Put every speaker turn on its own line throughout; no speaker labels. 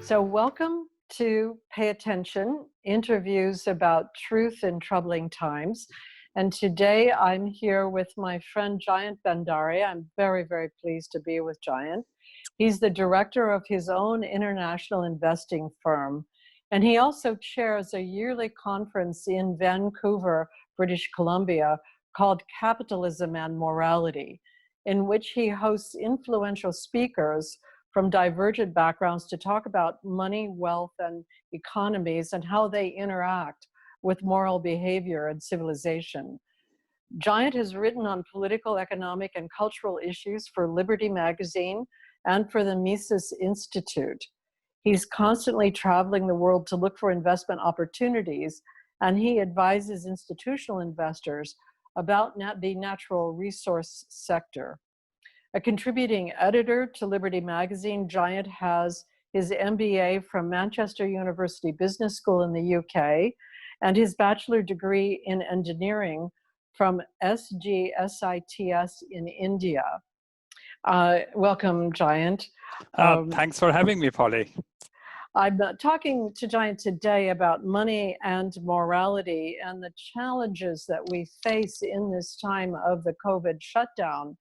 So welcome to Pay Attention, interviews about truth in troubling times. And today I'm here with my friend Jayant Bhandari. I'm very, very pleased to be with Jayant. He's the director of his own international investing firm. And he also chairs a yearly conference in Vancouver, British Columbia, called Capitalism and Morality, in which he hosts influential speakers from divergent backgrounds to talk about money, wealth, and economies and how they interact with moral behavior and civilization. Jayant has written on political, economic, and cultural issues for Liberty Magazine and for the Mises Institute. He's constantly traveling the world to look for investment opportunities, and he advises institutional investors about the natural resource sector. A contributing editor to Liberty Magazine, Jayant has his MBA from Manchester University Business School in the UK and his bachelor degree in engineering from SGSITS in India. Welcome, Jayant.
Thanks for having me, Polly.
I'm talking to Jayant today about money and morality and the challenges that we face in this time of the COVID shutdown.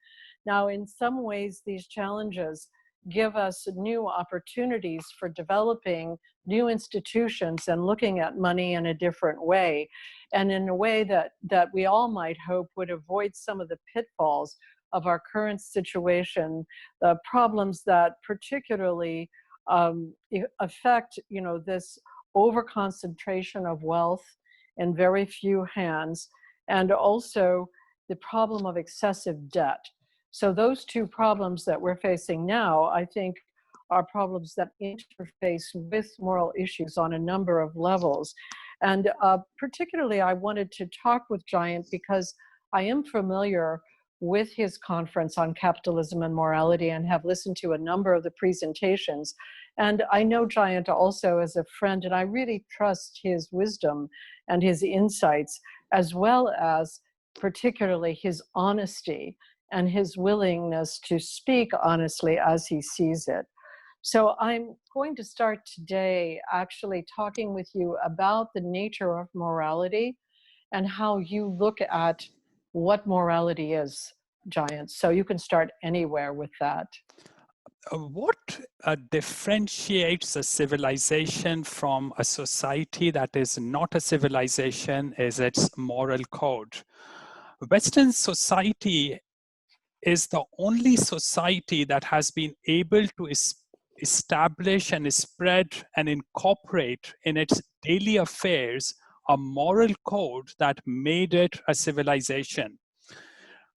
Now, in some ways, these challenges give us new opportunities for developing new institutions and looking at money in a different way, and in a way that we all might hope would avoid some of the pitfalls of our current situation, the problems that particularly affect, this overconcentration of wealth in very few hands, and also the problem of excessive debt. So those two problems that we're facing now, I think, are problems that interface with moral issues on a number of levels. And particularly, I wanted to talk with Jayant because I am familiar with his conference on capitalism and morality and have listened to a number of the presentations. And I know Jayant also as a friend, and I really trust his wisdom and his insights, as well as particularly his honesty and his willingness to speak honestly as he sees it. So I'm going to start today actually talking with you about the nature of morality and how you look at what morality is, Jayant. So you can start anywhere with that.
What differentiates a civilization from a society that is not a civilization is its moral code. Western society is the only society that has been able to establish and spread and incorporate in its daily affairs a moral code that made it a civilization.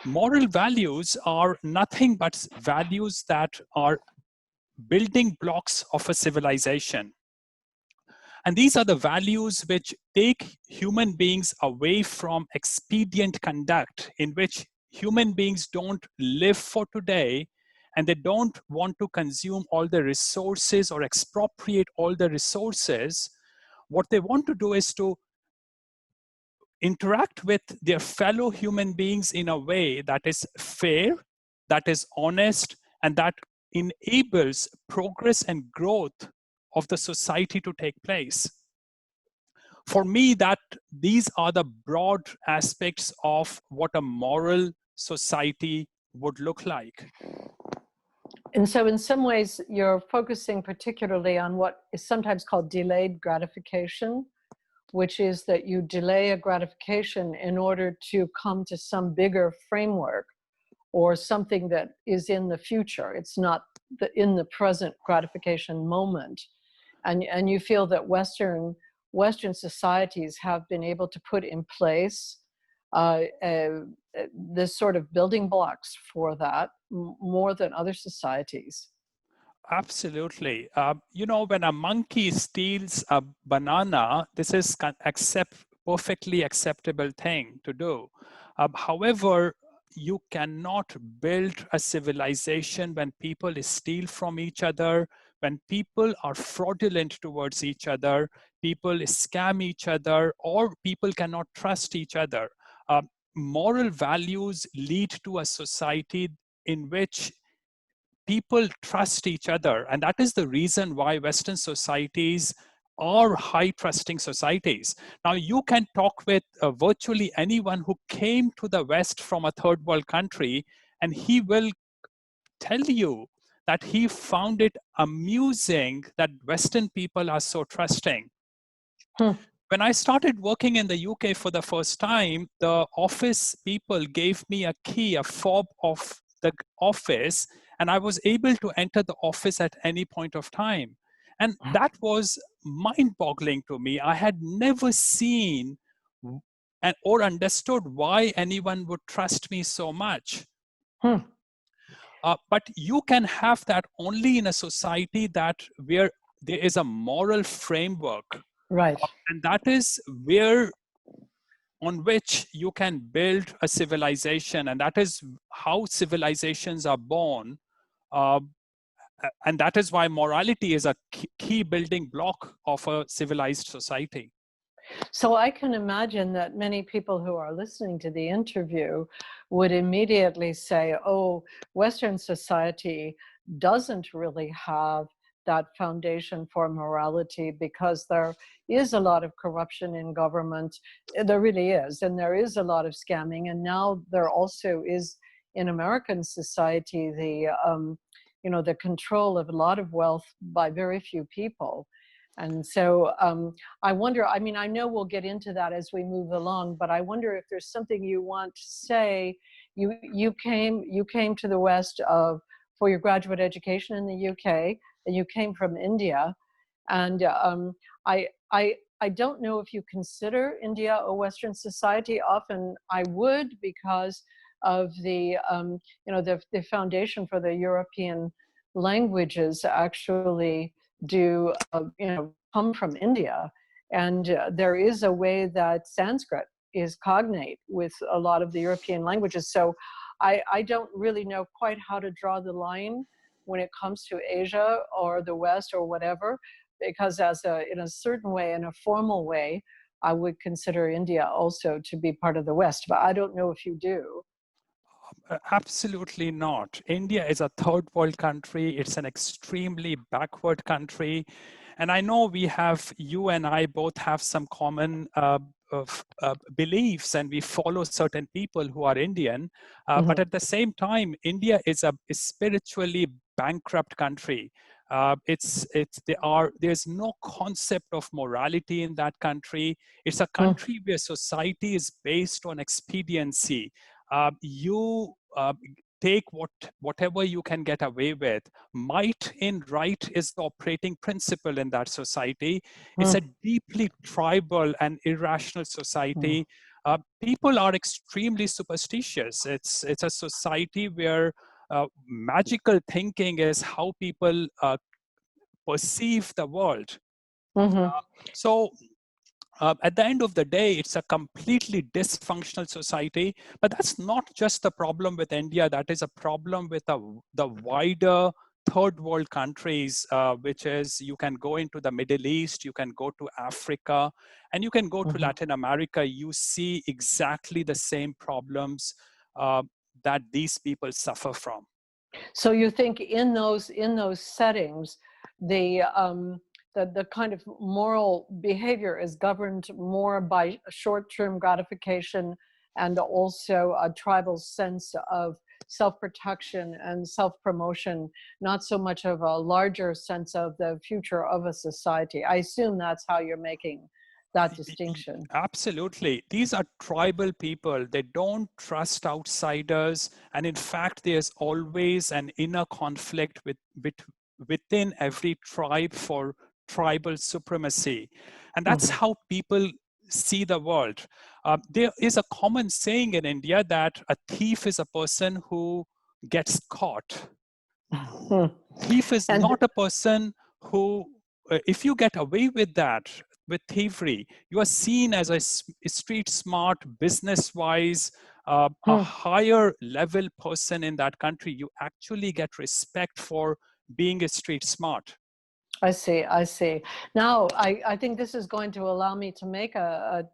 Moral values are nothing but values that are building blocks of a civilization. And these are the values which take human beings away from expedient conduct, in which human beings don't live for today and they don't want to consume all the resources or expropriate all the resources. What they want to do is to interact with their fellow human beings in a way that is fair, that is honest, and that enables progress and growth of the society to take place. For me, these are the broad aspects of what a moral society would look like.
And so in some ways, you're focusing particularly on what is sometimes called delayed gratification, which is that you delay a gratification in order to come to some bigger framework or something that is in the future. It's not in the present gratification moment. And you feel that Western societies have been able to put in place this sort of building blocks for that more than other societies.
Absolutely. When a monkey steals a banana, this is perfectly acceptable thing to do. However, you cannot build a civilization when people steal from each other, when people are fraudulent towards each other, people scam each other, or people cannot trust each other. Moral values lead to a society in which people trust each other. And that is the reason why Western societies are high trusting societies. Now, you can talk with virtually anyone who came to the West from a third world country, and he will tell you that he found it amusing that Western people are so trusting.
Hmm.
When I started working in the UK for the first time, the office people gave me a key, a fob of the office, and I was able to enter the office at any point of time. And that was mind-boggling to me. I had never seen or understood why anyone would trust me so much.
Hmm.
But you can have that only in a society where there is a moral framework,
Right.
and that is on which you can build a civilization, and that is how civilizations are born. Uh, and that is why morality is a key building block of a civilized society.
So I can imagine that many people who are listening to the interview would immediately say, oh, Western society doesn't really have that foundation for morality because there is a lot of corruption in government. There really is. And there is a lot of scamming. And now there also is in American society the control of a lot of wealth by very few people. And so I wonder, I mean, I know we'll get into that as we move along, but I wonder if there's something you want to say. You came to the West for your graduate education in the UK, and you came from India. And I don't know if you consider India a Western society. Often I would, because of the foundation for the European languages actually do come from India, and there is a way that Sanskrit is cognate with a lot of the European languages. So I don't really know quite how to draw the line when it comes to Asia or the West or whatever, because in a certain way, in a formal way, I would consider India also to be part of the West, but I don't know if you do.
Absolutely not. India is a third world country. It's an extremely backward country. And I know you and I both have some common beliefs, and we follow certain people who are Indian. But at the same time, India is a spiritually bankrupt country. There's no concept of morality in that country. It's a country where society is based on expediency. You take whatever you can get away with. Might in right is the operating principle in that society. It's a deeply tribal and irrational society. People are extremely superstitious. It's a society where magical thinking is how people perceive the world. So at the end of the day, it's a completely dysfunctional society. But that's not just the problem with India. That is a problem with the wider third world countries, which is you can go into the Middle East, you can go to Africa, and you can go to Latin America. You see exactly the same problems that these people suffer from.
So you think in those settings, the kind of moral behavior is governed more by short-term gratification and also a tribal sense of self-protection and self-promotion, not so much of a larger sense of the future of a society. I assume that's how you're making that distinction.
Absolutely. These are tribal people. They don't trust outsiders. And in fact, there's always an inner conflict within every tribe for tribal supremacy. And that's how people see the world. There is a common saying in India that a thief is a person who gets caught. Thief is not a person who, if you get away with that, with thievery, you are seen as a street smart, business wise, a higher level person in that country. You actually get respect for being a street smart.
I see, I see. Now, I think this is going to allow me to make a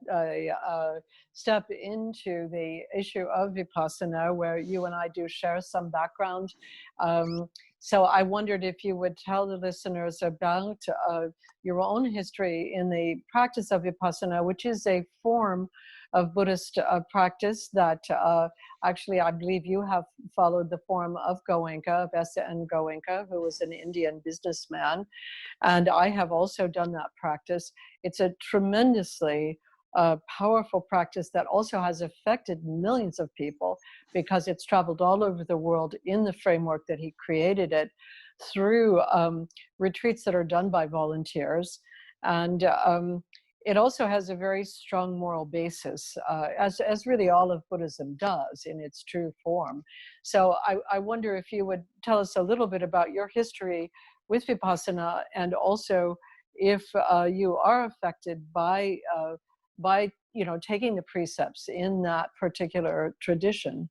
step into the issue of Vipassana, where you and I do share some background. So I wondered if you would tell the listeners about your own history in the practice of Vipassana, which is a form of Buddhist practice that actually I believe you have followed the form of Goenka, of S.N. Goenka, who was an Indian businessman. And I have also done that practice. It's a tremendously powerful practice that also has affected millions of people because it's traveled all over the world in the framework that he created it through retreats that are done by volunteers. And it also has a very strong moral basis, as really all of Buddhism does in its true form. So I wonder if you would tell us a little bit about your history with Vipassana, and also if you are affected by taking the precepts in that particular tradition.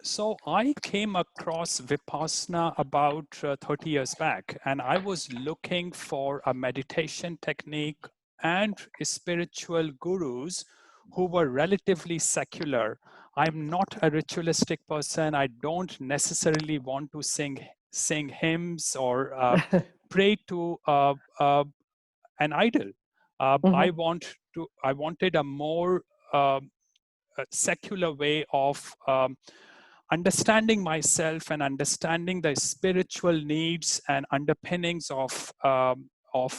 So I came across Vipassana about 30 years back, and I was looking for a meditation technique and spiritual gurus who were relatively secular. I'm not a ritualistic person. I don't necessarily want to sing hymns or pray to an idol. I wanted a more secular way of understanding myself and understanding the spiritual needs and underpinnings of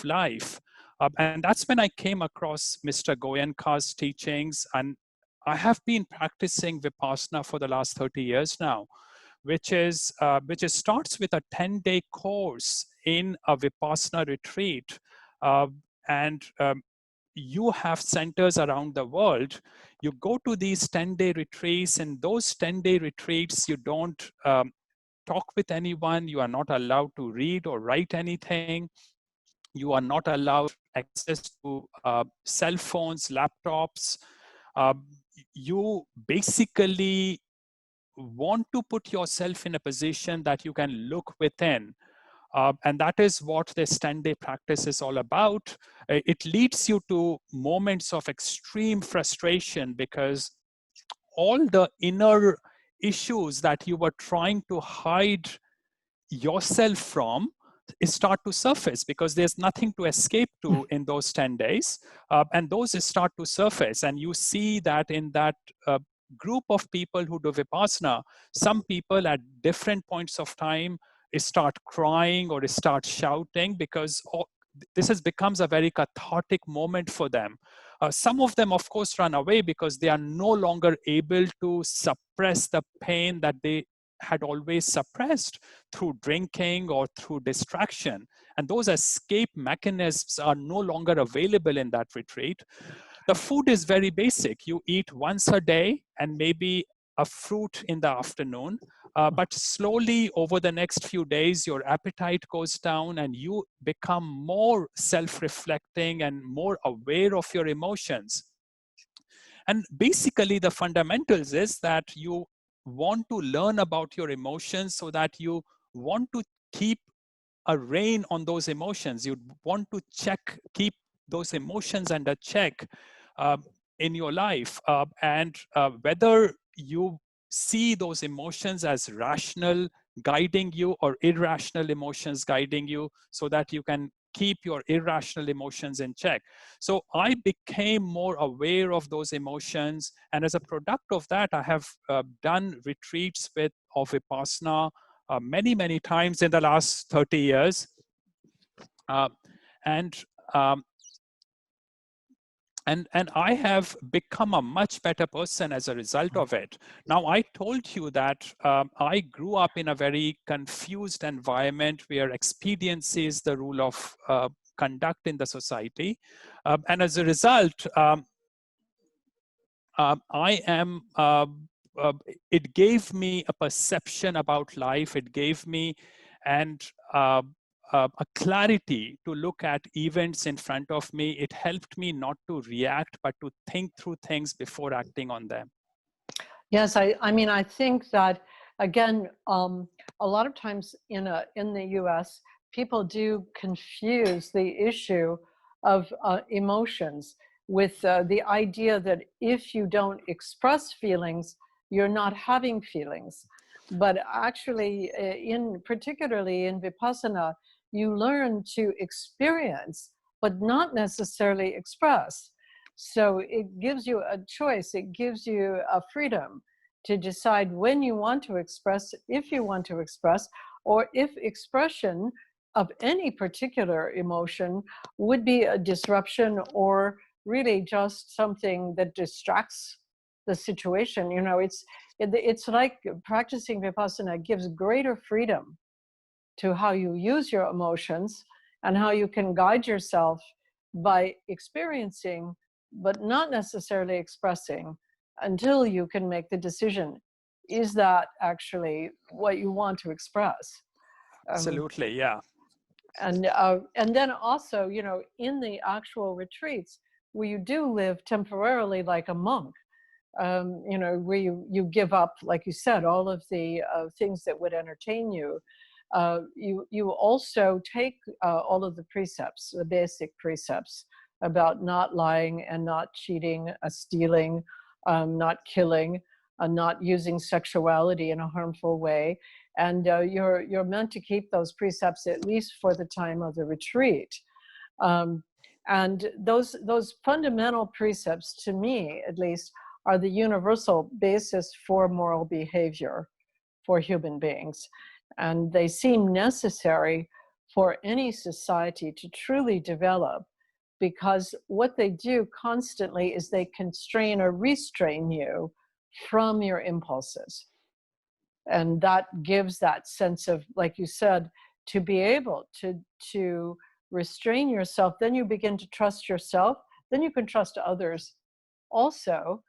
life. And that's when I came across Mr. Goenka's teachings. And I have been practicing Vipassana for the last 30 years now, which starts with a 10-day course in a Vipassana retreat. And you have centers around the world. You go to these 10-day retreats, and those 10-day retreats, you don't talk with anyone. You are not allowed to read or write anything. You are not allowed access to cell phones, laptops. You basically want to put yourself in a position that you can look within. And that is what this 10-day practice is all about. It leads you to moments of extreme frustration because all the inner issues that you were trying to hide yourself from start to surface because there's nothing to escape to in those 10 days. And those start to surface. And you see that in that group of people who do Vipassana, some people at different points of time start crying or start shouting because becomes a very cathartic moment for them. Some of them, of course, run away because they are no longer able to suppress the pain that they had always suppressed through drinking or through distraction. And those escape mechanisms are no longer available in that retreat. The food is very basic. You eat once a day and maybe a fruit in the afternoon. But slowly over the next few days, your appetite goes down and you become more self-reflecting and more aware of your emotions. And basically the fundamentals is that you want to learn about your emotions so that you want to keep a rein on those emotions. You want to keep those emotions under check in your life. And whether you see those emotions as rational guiding you or irrational emotions guiding you so that you can keep your irrational emotions in check. So I became more aware of those emotions. And as a product of that, I have done retreats of Vipassana many, many times in the last 30 years. And I have become a much better person as a result of it. Now, I told you that I grew up in a very confused environment where expediency is the rule of conduct in the society. And as a result, it gave me a perception about life. It gave me a clarity to look at events in front of me. It helped me not to react, but to think through things before acting on them.
Yes, I mean, I think that, again, a lot of times in the US, people do confuse the issue of emotions with the idea that if you don't express feelings, you're not having feelings. But actually, particularly in Vipassana, you learn to experience, but not necessarily express. So it gives you a choice. It gives you a freedom to decide when you want to express, if you want to express, or if expression of any particular emotion would be a disruption or really just something that distracts the situation. You know, it's like practicing Vipassana gives greater freedom to how you use your emotions and how you can guide yourself by experiencing, but not necessarily expressing until you can make the decision. Is that actually what you want to express?
Absolutely, yeah.
And then also, you know, in the actual retreats where you do live temporarily like a monk, you know, where you give up, like you said, all of the things that would entertain you. You also take all of the precepts, the basic precepts about not lying and not cheating, stealing, not killing, not using sexuality in a harmful way. And you're meant to keep those precepts at least for the time of the retreat. Um, and those fundamental precepts, to me at least, are the universal basis for moral behavior for human beings. And they seem necessary for any society to truly develop, because what they do constantly is they constrain or restrain you from your impulses. And that gives that sense of, like you said, to be able to restrain yourself. Then you begin to trust yourself. Then you can trust others also,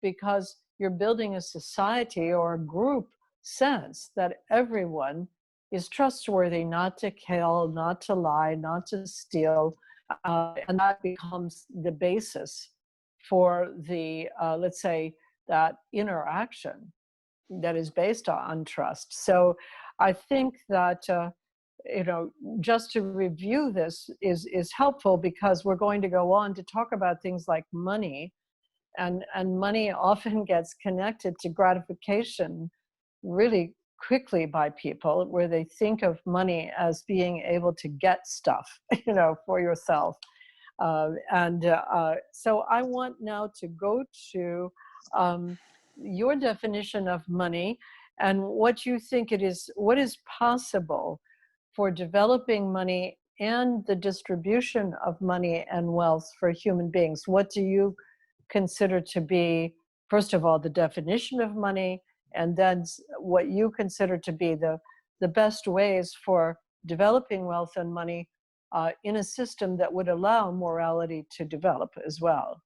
because you're building a society or a group sense that everyone is trustworthy, not to kill, not to lie, not to steal. And that becomes the basis for the, let's say, that interaction that is based on trust. So I think that, you know, just to review this is helpful, because we're going to go on to talk about things like money. And money often gets connected to gratification really quickly by people, where they think of money as being able to get stuff, you know, for yourself. So I want now to go to your definition of money and what you think it is, what is possible for developing money and the distribution of money and wealth for human beings. What do you consider to be, first of all, the definition of money, and then what you consider to be the best ways for developing wealth and money in a system that would allow morality to develop as well?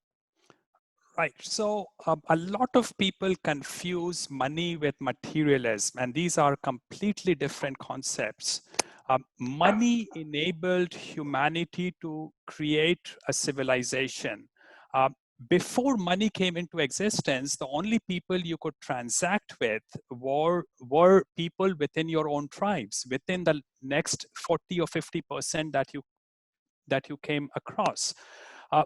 Right. So a lot of people confuse money with materialism, and these are completely different concepts. Money enabled humanity to create a civilization. Uh, Before money came into existence, the only people you could transact with were people within your own tribes, within the next 40 or 50% that you came across.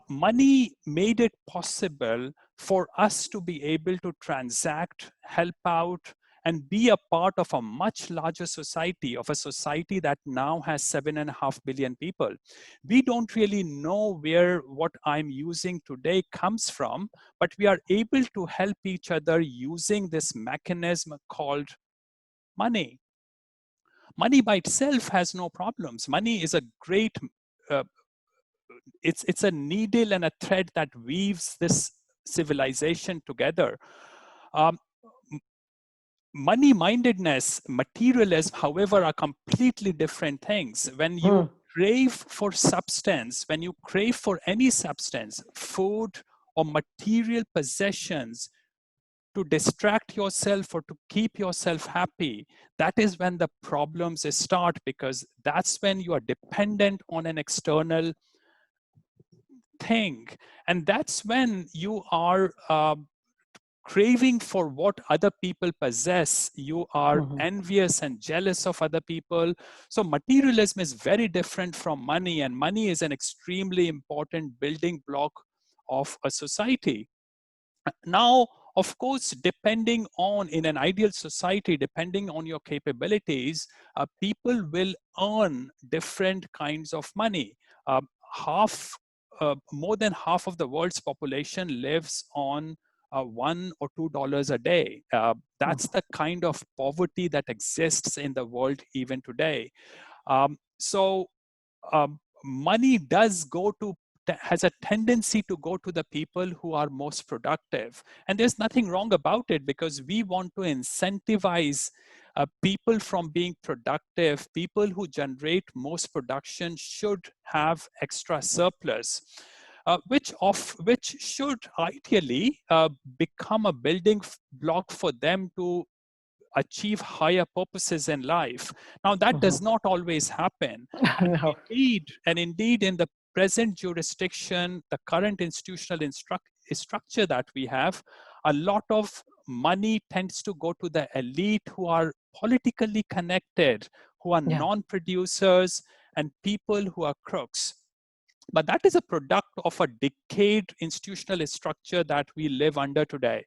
Money made it possible for us to be able to transact, help out, and be a part of a much larger society, of a society that now has 7.5 billion people. We don't really know where what I'm using today comes from, but we are able to help each other using this mechanism called money. Money by itself has no problems. Money is a great uh, it's a needle and a thread that weaves this civilization together. Um, Money-mindedness, materialism, however, are completely different things. When you crave for substance, when you crave for any substance, food or material possessions, to distract yourself or to keep yourself happy, that is when the problems start, because that's when you are dependent on an external thing. And that's when you are craving for what other people possess. You are envious and jealous of other people. So materialism is very different from money, and money is an extremely important building block of a society. Now, Of course, depending on, in an ideal society, depending on your capabilities, people will earn different kinds of money. More than half of the world's population lives on $1 or $2 a day. That's the kind of poverty that exists in the world even today. So money has a tendency to go to the people who are most productive. And there's nothing wrong about it, because we want to incentivize people from being productive. People who generate most production should have extra surplus, which should ideally become a building block for them to achieve higher purposes in life. Now, that does not always happen.
No.
Indeed, in the present jurisdiction, the current institutional structure that we have, a lot of money tends to go to the elite who are politically connected, who are non-producers, and people who are crooks. But that is a product of a decayed institutional structure that we live under today.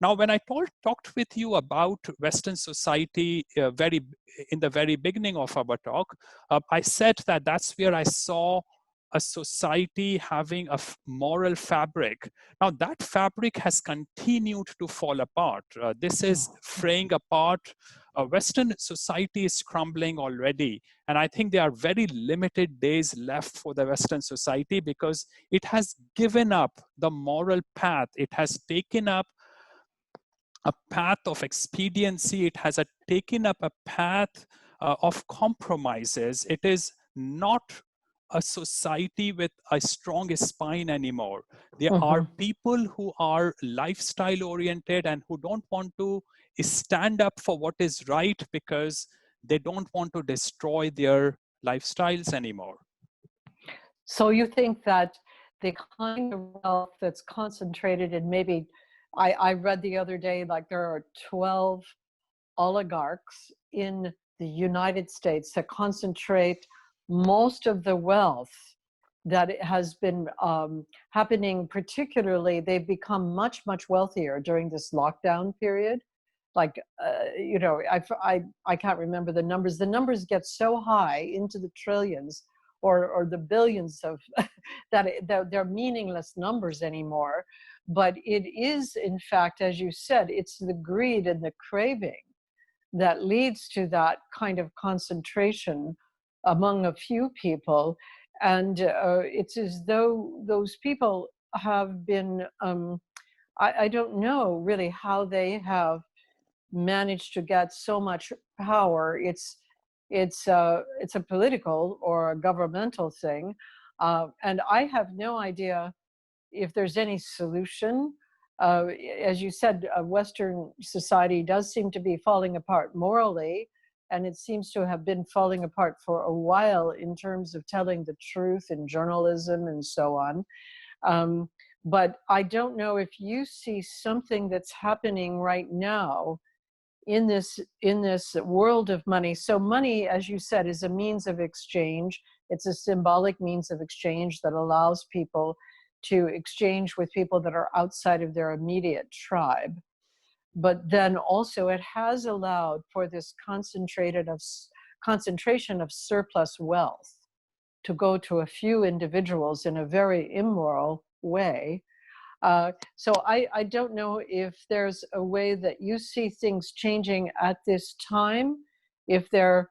Now, when I talked with you about Western society in the very beginning of our talk, I said that that's where I saw a society having a moral fabric. Now, that fabric has continued to fall apart. This is fraying apart. Western society is crumbling already. And I think there are very limited days left for the Western society, because it has given up the moral path. It has taken up a path of expediency. It has taken up a path of compromises. It is not a society with a strong spine anymore. There are people who are lifestyle oriented and who don't want to stand up for what is right, because they don't want to destroy their lifestyles anymore.
So you think that the kind of wealth that's concentrated in maybe, I read the other day, like there are 12 oligarchs in the United States that concentrate most of the wealth that has been happening. Particularly, they've become much, much wealthier during this lockdown period. Like, you know, I can't remember the numbers. The numbers get so high into the trillions or the billions of that they're meaningless numbers anymore. But it is, in fact, as you said, it's the greed and the craving that leads to that kind of concentration among a few people. And it's as though those people have been, I don't know really how they have managed to get so much power. It's a political or a governmental thing. And I have no idea if there's any solution. As you said, Western society does seem to be falling apart morally, and it seems to have been falling apart for a while in terms of telling the truth in journalism and so on. But I don't know if you see something that's happening right now in this world of money. So money, as you said, is a means of exchange. It's a symbolic means of exchange that allows people to exchange with people that are outside of their immediate tribe. But then also it has allowed for this concentration of surplus wealth to go to a few individuals in a very immoral way. So I don't know if there's a way that you see things changing at this time, if they're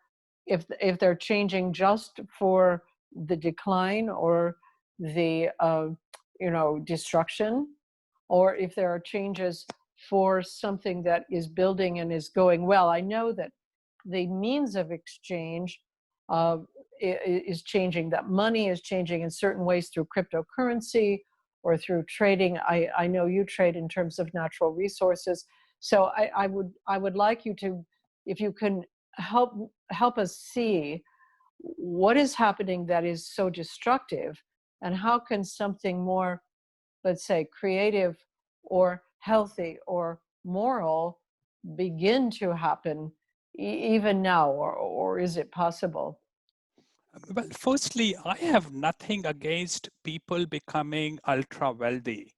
changing just for the decline or the destruction, or if there are changes for something that is building and is going well. I know that the means of exchange is changing, that money is changing in certain ways through cryptocurrency or through trading. I know you trade in terms of natural resources. So I would like you to, if you can help us see what is happening that is so destructive, and how can something more, let's say, creative or healthy or moral begin to happen even now, or is it possible?
Well, firstly, I have nothing against people becoming ultra wealthy.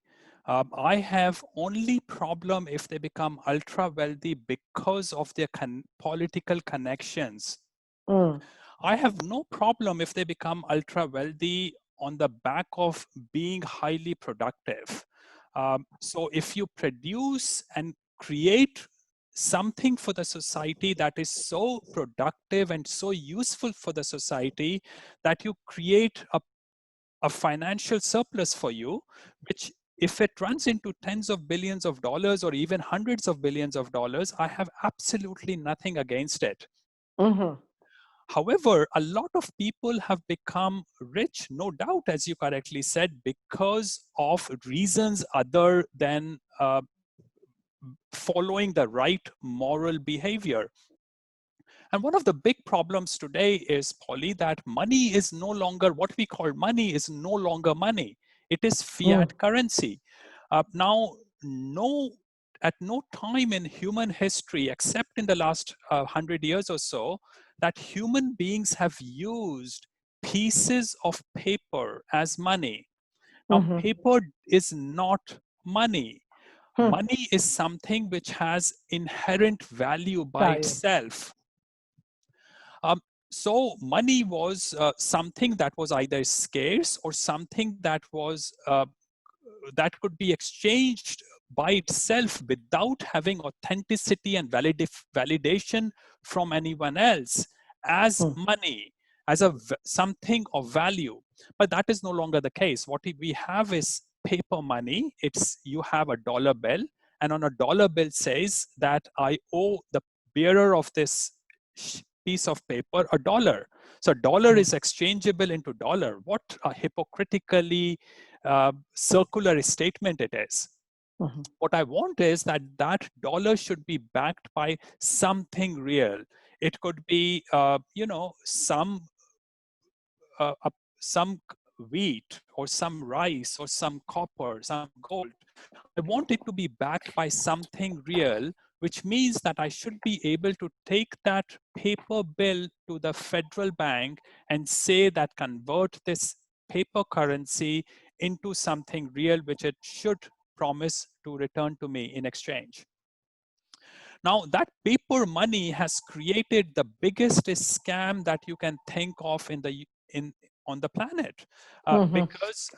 I have only problem if they become ultra wealthy because of their political connections.
Mm.
I have no problem if they become ultra wealthy on the back of being highly productive. So if you produce and create something for the society that is so productive and so useful for the society that you create a financial surplus for you, which if it runs into tens of billions of dollars or even hundreds of billions of dollars, I have absolutely nothing against it.
Mm-hmm.
However, a lot of people have become rich, no doubt, as you correctly said, because of reasons other than following the right moral behavior. And one of the big problems today is, Polly, that money is no longer what we call money is no longer money. It is
Mm.
fiat currency. Now, at no time in human history, except in the last 100 years or so, that human beings have used pieces of paper as money. Now,
Mm-hmm.
paper is not money.
Hmm.
Money is something which has inherent value by
Value.
itself. Um, so money was something that was either scarce or something that could be exchanged by itself without having authenticity and validation from anyone else as
Mm.
money, as something of value. But that is no longer the case. What we have is paper money. It's you have a dollar bill, and on a dollar bill says that I owe the bearer of this piece of paper a dollar. So dollar
Mm.
is exchangeable into dollar. What a hypocritically circular statement it is.
Mm-hmm.
What I want is that that dollar should be backed by something real. It could be, uh, uh, some wheat or some rice or some copper, some gold. I want it to be backed by something real, which means that I should be able to take that paper bill to the federal bank and say that convert this paper currency into something real, which it should promise to return to me in exchange. Now, that paper money has created the biggest scam that you can think of in on the planet,
Mm-hmm.
because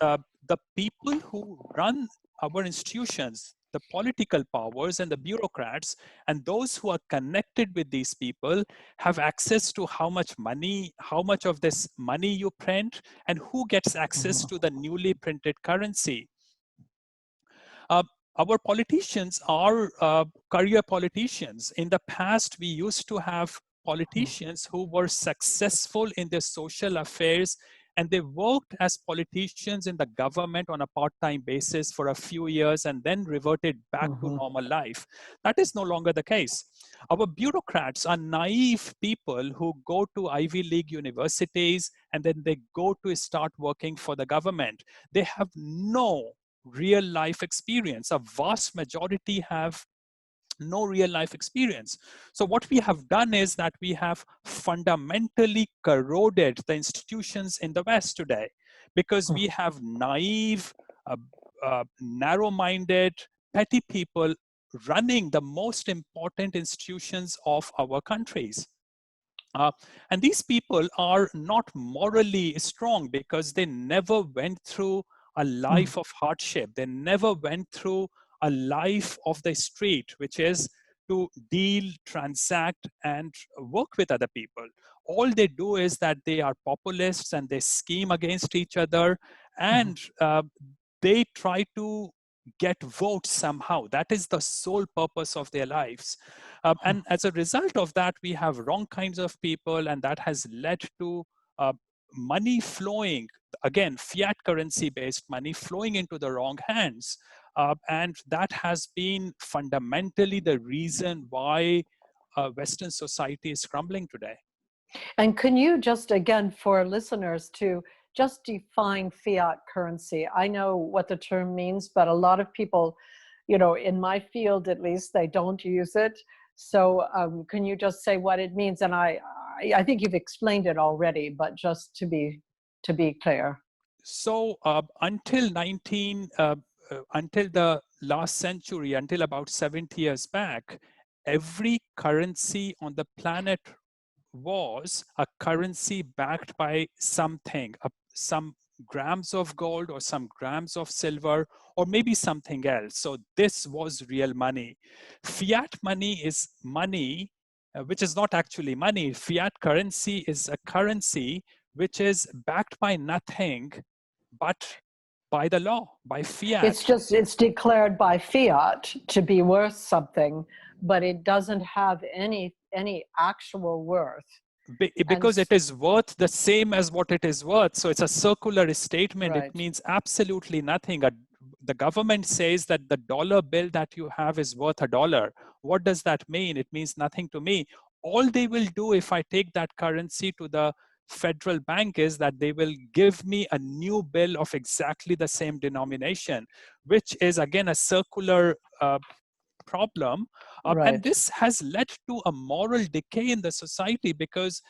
the people who run our institutions, the political powers and the bureaucrats, and those who are connected with these people have access to how much money, how much of this money you print, and who gets access to the newly printed currency. Uh, our politicians are career politicians. In the past, we used to have politicians who were successful in their social affairs, and they worked as politicians in the government on a part-time basis for a few years and then reverted back to
Mm-hmm.
normal life. That is no longer the case. Our bureaucrats are naive people who go to Ivy League universities and then they go to start working for the government. They have no real life experience. A vast majority have no real life experience. So what we have done is that we have fundamentally corroded the institutions in the West today, because we have naive, narrow-minded, petty people running the most important institutions of our countries. And these people are not morally strong because they never went through a life of hardship. They never went through a life of the street, which is to deal, transact, and work with other people. All they do is that they are populists and they scheme against each other, and they try to get votes somehow. That is the sole purpose of their lives. And as a result of that, we have wrong kinds of people, and that has led to money flowing, again, fiat currency based money flowing into the wrong hands. And that has been fundamentally the reason why Western society is crumbling today.
And can you just, again, for listeners, to just define fiat currency? I know what the term means, but a lot of people, in my field at least, they don't use it. So can you just say what it means? And I think you've explained it already, but just to be clear.
So until until the last century, until about 70 years back, every currency on the planet was a currency backed by something, some grams of gold or some grams of silver or maybe something else. So this was real money. Fiat money is money, which is not actually money. Fiat currency is a currency which is backed by nothing but by the law, by fiat.
It's declared by fiat to be worth something, but it doesn't have any actual worth.
Because it is worth the same as what it is worth. So it's a circular statement.
Right.
It means absolutely nothing. The government says that the dollar bill that you have is worth $1. What does that mean? It means nothing to me. All they will do if I take that currency to the federal bank is that they will give me a new bill of exactly the same denomination, which is again a circular problem.
Right.
And this has led to a moral decay in the society because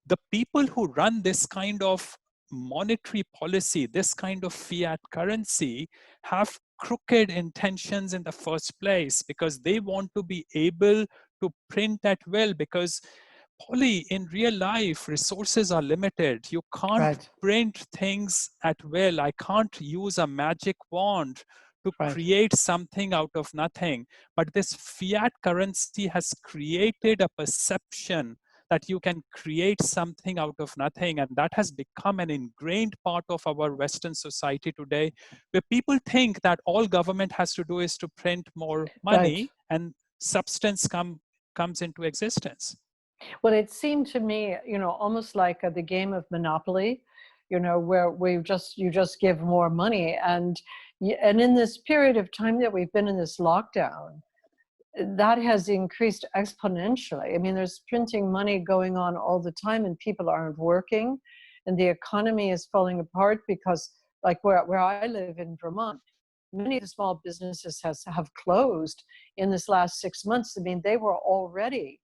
the people who run this kind of monetary policy, this kind of fiat currency, have crooked intentions in the first place because they want to be able to print at will. Because Polly, in real life, resources are limited. You can't
Right.
print things at will. I can't use a magic wand to
Right.
create something out of nothing. But this fiat currency has created a perception that you can create something out of nothing. And that has become an ingrained part of our Western society today, where people think that all government has to do is to print more money
Right.
and substance comes into existence.
Well, it seemed to me, almost like the game of Monopoly, where you just give more money, and in this period of time that we've been in this lockdown, that has increased exponentially. I mean, there's printing money going on all the time, and people aren't working, and the economy is falling apart because, like where I live in Vermont, many of the small businesses have closed in this last 6 months. I mean, they were already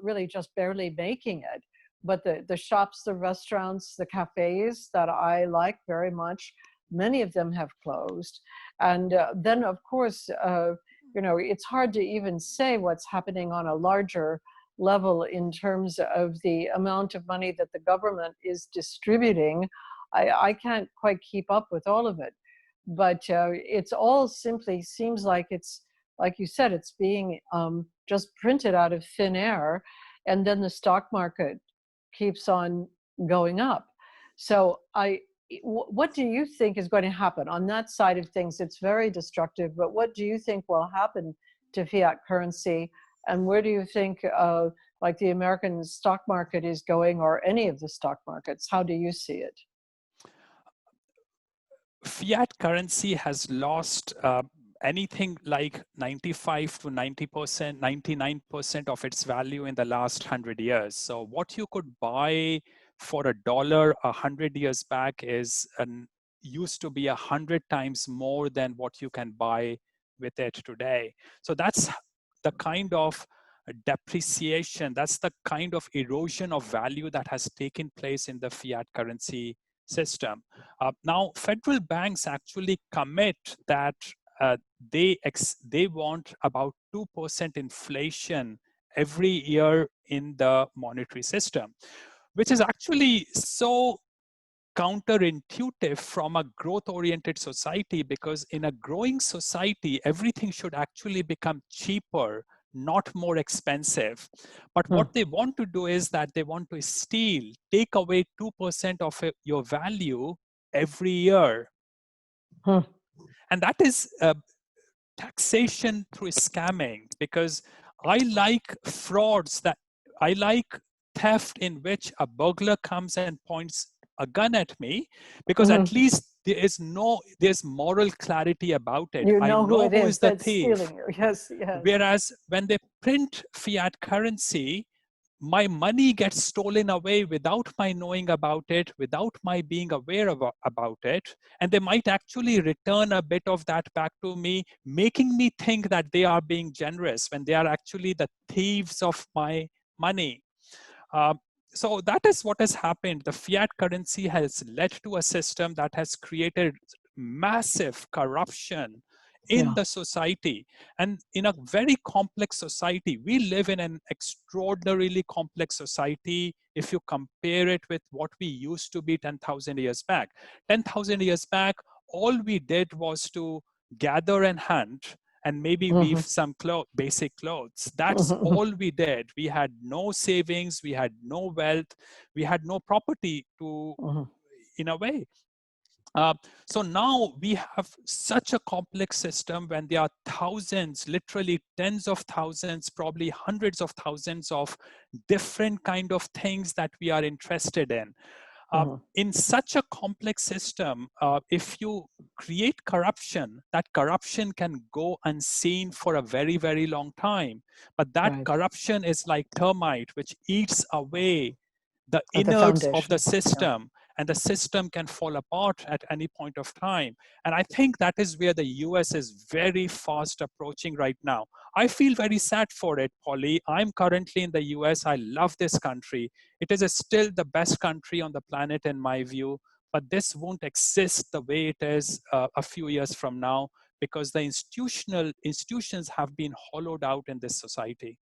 really just barely making it. But the shops, the restaurants, the cafes that I like very much, many of them have closed. And then, of course, it's hard to even say what's happening on a larger level in terms of the amount of money that the government is distributing. I can't quite keep up with all of it. But it's all simply seems like it's, like you said, it's being just printed out of thin air, and then the stock market keeps on going up. So what do you think is going to happen on that side of things? It's very destructive, but what do you think will happen to fiat currency, and where do you think like the American stock market is going, or any of the stock markets? How do you see it?
Fiat currency has lost anything like 95 to 90%, 99% of its value in the last 100 years. So what you could buy for $1 100 years back used to be 100 times more than what you can buy with it today. So that's the kind of depreciation, that's the kind of erosion of value that has taken place in the fiat currency system. Now, federal banks actually commit that they want about 2% inflation every year in the monetary system, which is actually so counterintuitive from a growth-oriented society, because in a growing society, everything should actually become cheaper, not more expensive. But what they want to do is that they want to take away 2% of your value every year. And that is taxation through scamming, because I like I like theft in which a burglar comes and points a gun at me, because at least there's moral clarity about it.
You
I
know who
know
it
who
is
is the
that's
thief.
stealing you. Yes, yes.
Whereas when they print fiat currency, my money gets stolen away without my knowing about it, without my being aware about it. And they might actually return a bit of that back to me, making me think that they are being generous when they are actually the thieves of my money. So that is what has happened. The fiat currency has led to a system that has created massive corruption in
Yeah.
the society. And in a very complex society, we live in an extraordinarily complex society if you compare it with what we used to be 10,000 years back. 10,000 years back, all we did was to gather and hunt and maybe weave
Mhm.
some basic clothes. That's all we did. We had no savings, we had no wealth, we had no property to,
Mhm.
in a way. So now we have such a complex system when there are thousands, literally tens of thousands, probably hundreds of thousands of different kind of things that we are interested in. In such a complex system, if you create corruption, that corruption can go unseen for a very, very long time. But that
Right.
corruption is like termite, which eats away the
At the
innards of the
foundation. Yeah.
system, and the system can fall apart at any point of time. And I think that is where the US is very fast approaching right now. I feel very sad for it, Polly. I'm currently in the US. I love this country. It is still the best country on the planet in my view, but this won't exist the way it is a few years from now because the institutions have been hollowed out in this society.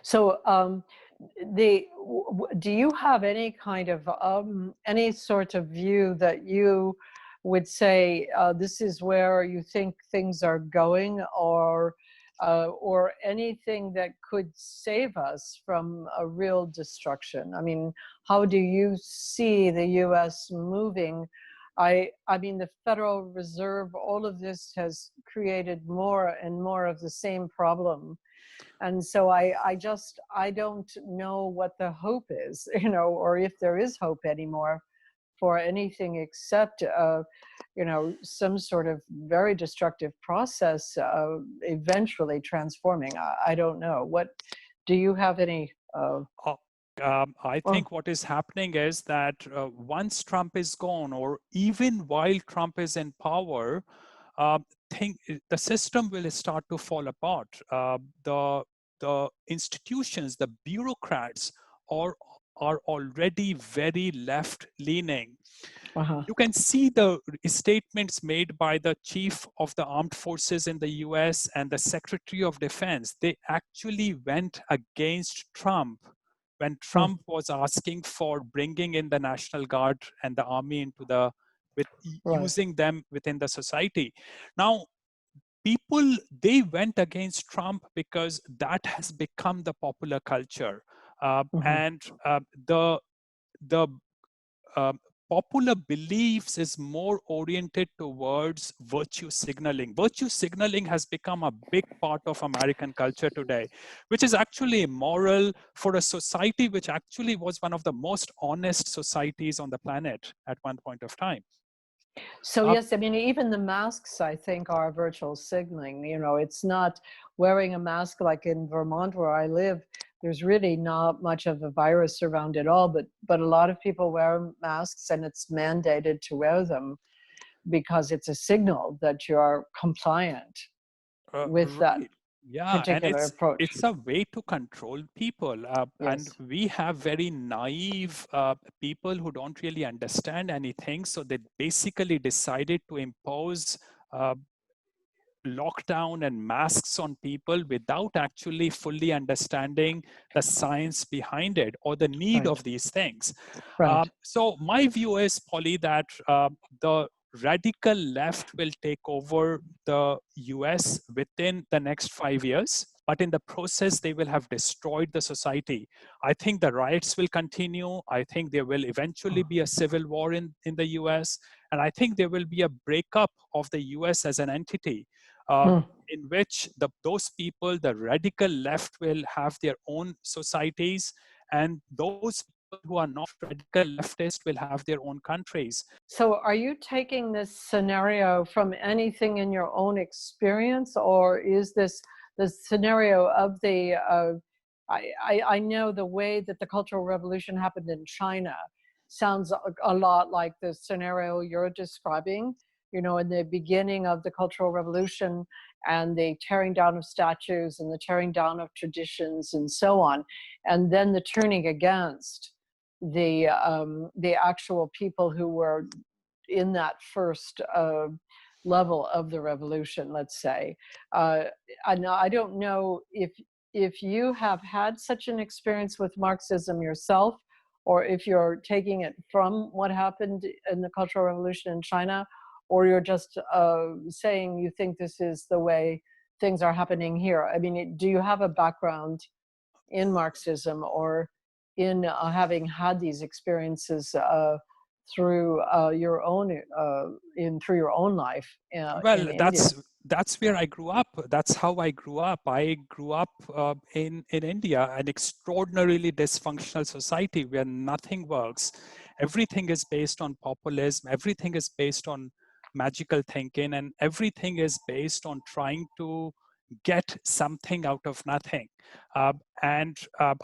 So, do you have any kind of any sort of view that you would say this is where you think things are going, or anything that could save us from a real destruction? I mean, how do you see the U.S. moving? I mean, the Federal Reserve, all of this has created more and more of the same problem. And so I don't know what the hope is, or if there is hope anymore for anything except, some sort of very destructive process eventually transforming. I don't know. What do you have any?
Uh, I
Oh,
think what is happening is that once Trump is gone, or even while Trump is in power, uh, the system will start to fall apart. The institutions, the bureaucrats are already very left-leaning.
uh-huh.
You can see the statements made by the chief of the armed forces in the US and the secretary of defense. They actually went against Trump when
Hmm.
Trump was asking for bringing in the National Guard and the army into
Right.
using them within the society. Now, people, they went against Trump because that has become the popular culture.
Hmm.
And the popular beliefs is more oriented towards virtue signaling. Virtue signaling has become a big part of American culture today, which is actually immoral for a society which actually was one of the most honest societies on the planet at one point of time.
So
Uh,
yes, I mean, even the masks, I think, are virtual signaling. It's not wearing a mask like in Vermont where I live. There's really not much of a virus around at all, but a lot of people wear masks, and it's mandated to wear them because it's a signal that you're compliant with that
right. Yeah, and
particular approach.
it's a way to control people. And
Yes,
we have very naive people who don't really understand anything. So they basically decided to impose uh, lockdown and masks on people without actually fully understanding the science behind it or the need
right,
of these things.
right.
So my view is, Polly, that the radical left will take over the US within the next 5 years. But in the process, they will have destroyed the society. I think the riots will continue. I think there will eventually be a civil war in the US. And I think there will be a breakup of the US as an entity. Uh,
Hmm.
in which those people, the radical left, will have their own societies, and those people who are not radical leftist will have their own countries.
So are you taking this scenario from anything in your own experience, or is this the scenario of the, I know the way that the Cultural Revolution happened in China sounds a lot like the scenario you're describing, in the beginning of the Cultural Revolution, and the tearing down of statues and the tearing down of traditions and so on, and then the turning against the actual people who were in that first level of the revolution, let's say. I don't know if you have had such an experience with Marxism yourself, or if you're taking it from what happened in the Cultural Revolution in China, or you're just saying you think this is the way things are happening here. I mean, do you have a background in Marxism, or in having had these experiences through your own through your own life
Well,
in India?
that's where I grew up. That's how I grew up. I grew up in India, an extraordinarily dysfunctional society where nothing works. Everything is based on populism. Everything is based on magical thinking, and everything is based on trying to get something out of nothing. And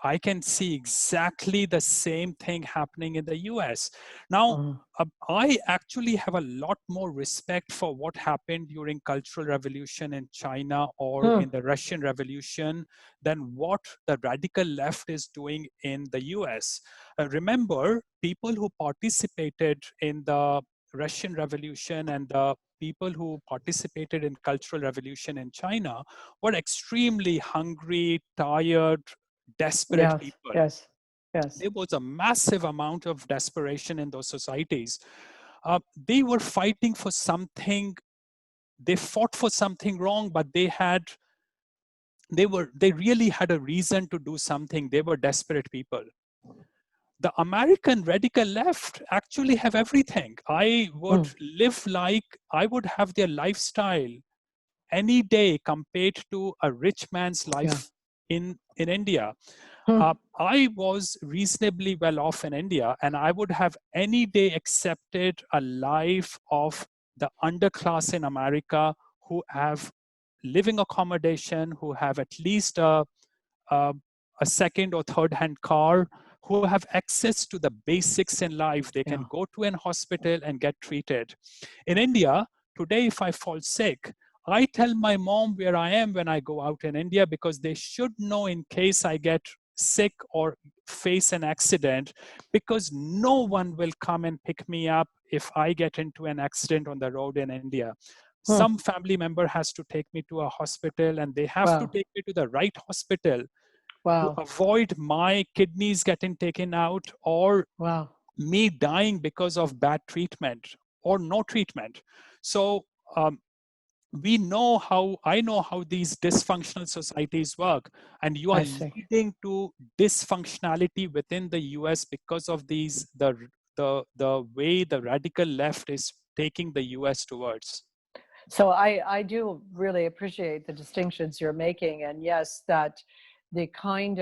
I can see exactly the same thing happening in the US. Now, I actually have a lot more respect for what happened during Cultural Revolution in China or in the Russian Revolution than what the radical left is doing in the US. Remember, people who participated in the Russian Revolution and the people who participated in Cultural Revolution in China were extremely hungry, tired, desperate
Yes,
people.
yes, yes.
There was a massive amount of desperation in those societies. They were fighting for something. They fought for something wrong, but they really had a reason to do something. They were desperate people. The American radical left actually have everything. I would I would have their lifestyle any day compared to a rich man's life in India. I was reasonably well off in India, and I would have any day accepted a life of the underclass in America who have living accommodation, who have at least a second or third hand car, who have access to the basics in life. They can go to an hospital and get treated. In India, today, if I fall sick, I tell my mom where I am when I go out in India, because they should know in case I get sick or face an accident, because no one will come and pick me up if I get into an accident on the road in India. Some family member has to take me to a hospital, and they have to take me to the right hospital to avoid my kidneys getting taken out or me dying because of bad treatment or no treatment. So I know how these dysfunctional societies work, and you are leading to dysfunctionality within the US because of the way the radical left is taking the US towards.
So I do really appreciate the distinctions you're making, and yes, that the kind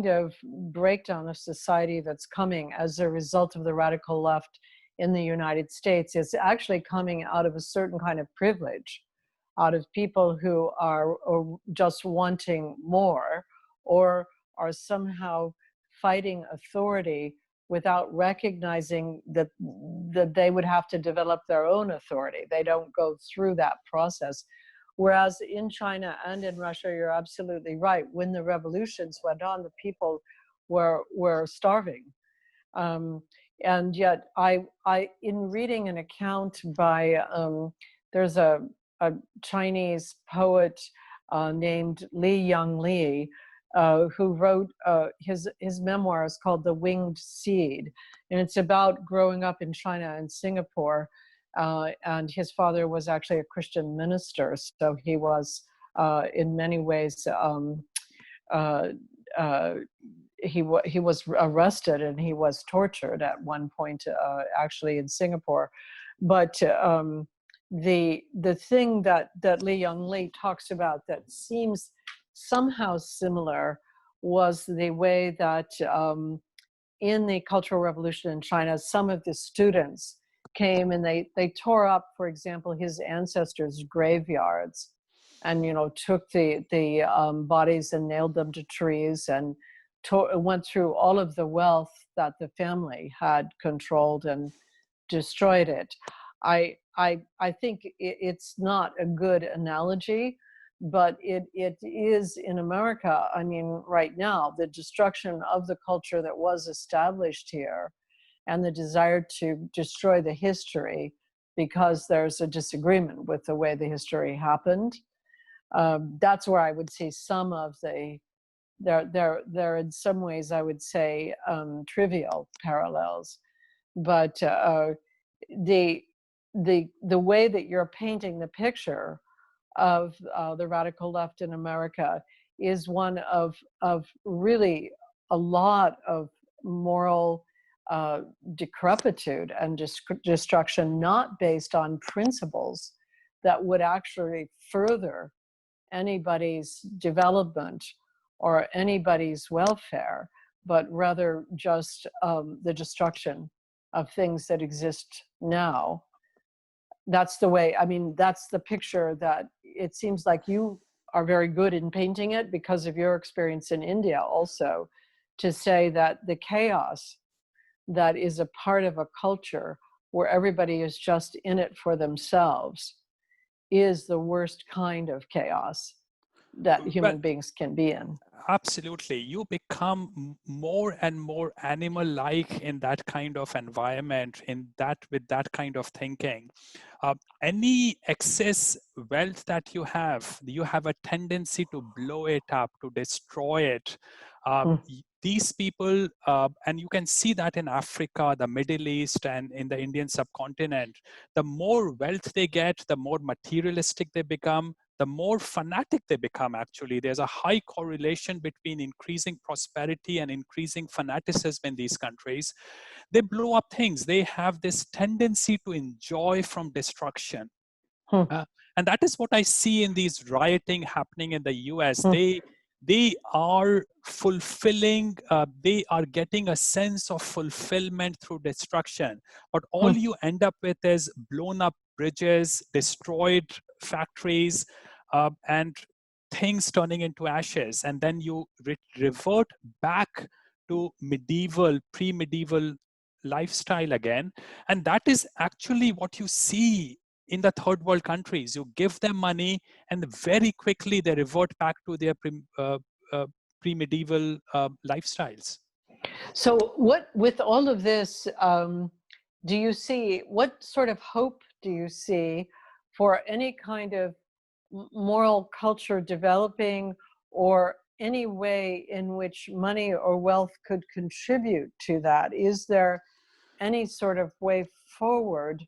of breakdown of society that's coming as a result of the radical left in the United States is actually coming out of a certain kind of privilege, out of people who are just wanting more, or are somehow fighting authority without recognizing that they would have to develop their own authority. They don't go through that process. Whereas in China and in Russia, you're absolutely right. When the revolutions went on, the people were starving. And yet in reading an account by, there's a Chinese poet named Li Yang, who wrote his memoirs called The Winged Seed. And it's about growing up in China and Singapore. And his father was actually a Christian minister. So he was in many ways, he was arrested and he was tortured at one point, actually in Singapore. But the thing that Li Yang talks about that seems somehow similar was the way that in the Cultural Revolution in China, some of the students came and they tore up, for example, his ancestors' graveyards, and took the bodies and nailed them to trees, and went through all of the wealth that the family had controlled and destroyed it. I think it's not a good analogy, but it is in America. I mean, right now, the destruction of the culture that was established here and the desire to destroy the history because there's a disagreement with the way the history happened. That's where I would see some of the, they're in some ways, I would say, trivial parallels. But the way that you're painting the picture of the radical left in America is one of really a lot of moral decrepitude and destruction, not based on principles that would actually further anybody's development or anybody's welfare, but rather just the destruction of things that exist now. That's the way, I mean, that's the picture that it seems like you are very good in painting it because of your experience in India also, to say that the chaos that is a part of a culture where everybody is just in it for themselves is the worst kind of chaos that human beings can be in.
Absolutely. You become more and more animal-like in that kind of environment, with that kind of thinking. Any excess wealth that you have a tendency to blow it up, to destroy it. These people, and you can see that in Africa, the Middle East, and in the Indian subcontinent, the more wealth they get, the more materialistic they become, the more fanatic they become, actually. There's a high correlation between increasing prosperity and increasing fanaticism in these countries. They blow up things. They have this tendency to enjoy from destruction. And that is what I see in these rioting happening in the US. They are fulfilling, they are getting a sense of fulfillment through destruction. But all you end up with is blown up bridges, destroyed factories, and things turning into ashes. And then you revert back to medieval, pre-medieval lifestyle again. And that is actually what you see in the third world countries. You give them money and very quickly they revert back to their pre-medieval lifestyles.
So what, with all of this, do you see, what sort of hope do you see for any kind of moral culture developing, or any way in which money or wealth could contribute to that? Is there any sort of way forward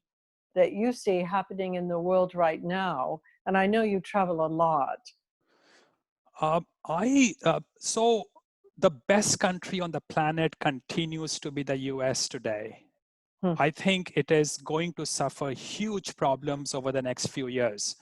that you see happening in the world right now? And I know you travel a lot.
So the best country on the planet continues to be the US today. I think it is going to suffer huge problems over the next few years.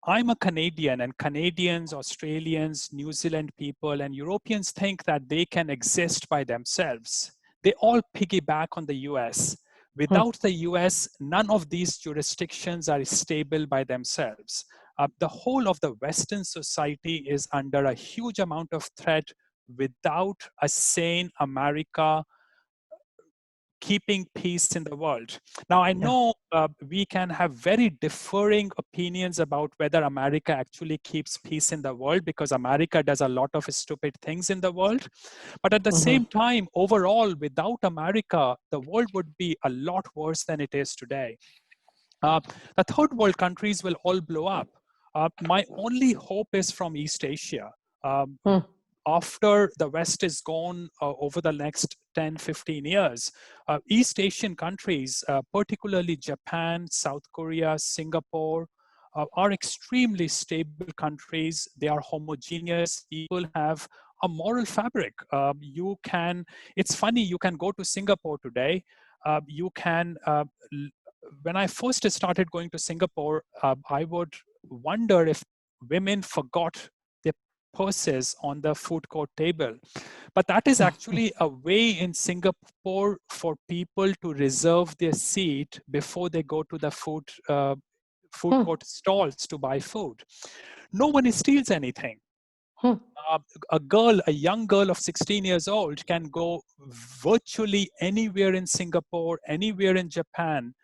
I'm a Canadian, and Canadians, Australians, New Zealand people, and Europeans think that they can exist by themselves. They all piggyback on the US. Without the US, none of these jurisdictions are stable by themselves. The whole of the Western society is under a huge amount of threat without a sane America keeping peace in the world. Now, I know we can have very differing opinions about whether America actually keeps peace in the world, because America does a lot of stupid things in the world. But at the same time, overall, without America, the world would be a lot worse than it is today. The third world countries will all blow up. My only hope is from East Asia. After the West is gone over the next 10, 15 years, East Asian countries, particularly Japan, South Korea, Singapore, are extremely stable countries. They are homogeneous. People have a moral fabric. It's funny, you can go to Singapore today. When I first started going to Singapore, I would wonder if women forgot their purses on the food court table. But that is actually a way in Singapore for people to reserve their seat before they go to the food court stalls to buy food. No one steals anything. A young girl of 16 years old can go virtually anywhere in Singapore, anywhere in Japan,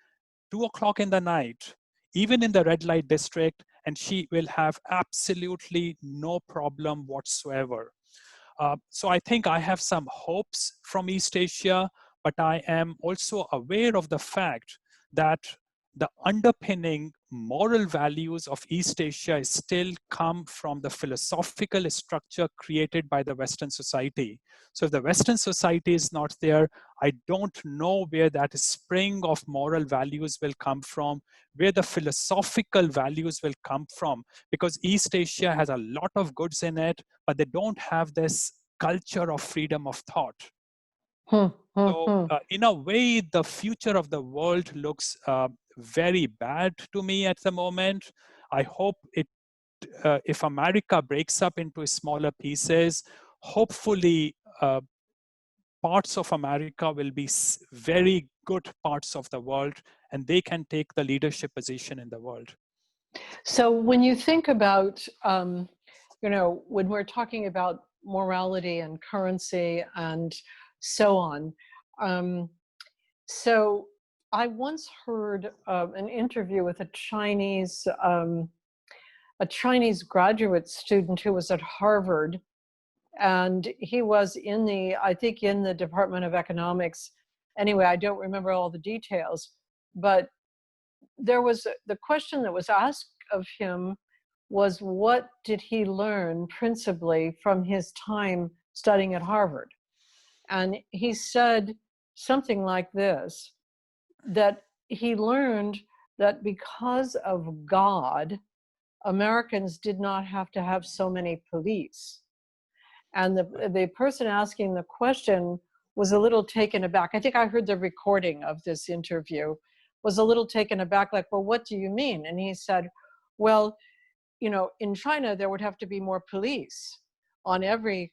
2 o'clock in the night, even in the red light district, and she will have absolutely no problem whatsoever. So I think I have some hopes from East Asia, but I am also aware of the fact that the underpinning moral values of East Asia still come from the philosophical structure created by the Western society. So if the Western society is not there, I don't know where that spring of moral values will come from, where the philosophical values will come from, because East Asia has a lot of goods in it, but they don't have this culture of freedom of thought. So in a way, the future of the world looks very bad to me at the moment. I hope if America breaks up into smaller pieces, hopefully parts of America will be very good parts of the world, and they can take the leadership position in the world.
So when you think about, when we're talking about morality and currency and so on, so I once heard an interview with a Chinese graduate student who was at Harvard, and he was I think in the Department of Economics. Anyway, I don't remember all the details, but there was the question that was asked of him was, what did he learn principally from his time studying at Harvard? And he said something like this, that he learned that because of God, Americans did not have to have so many police. And the person asking the question was a little taken aback. I think I heard the recording of this interview, was a little taken aback, like, well, what do you mean? And he said, well, in China, there would have to be more police on every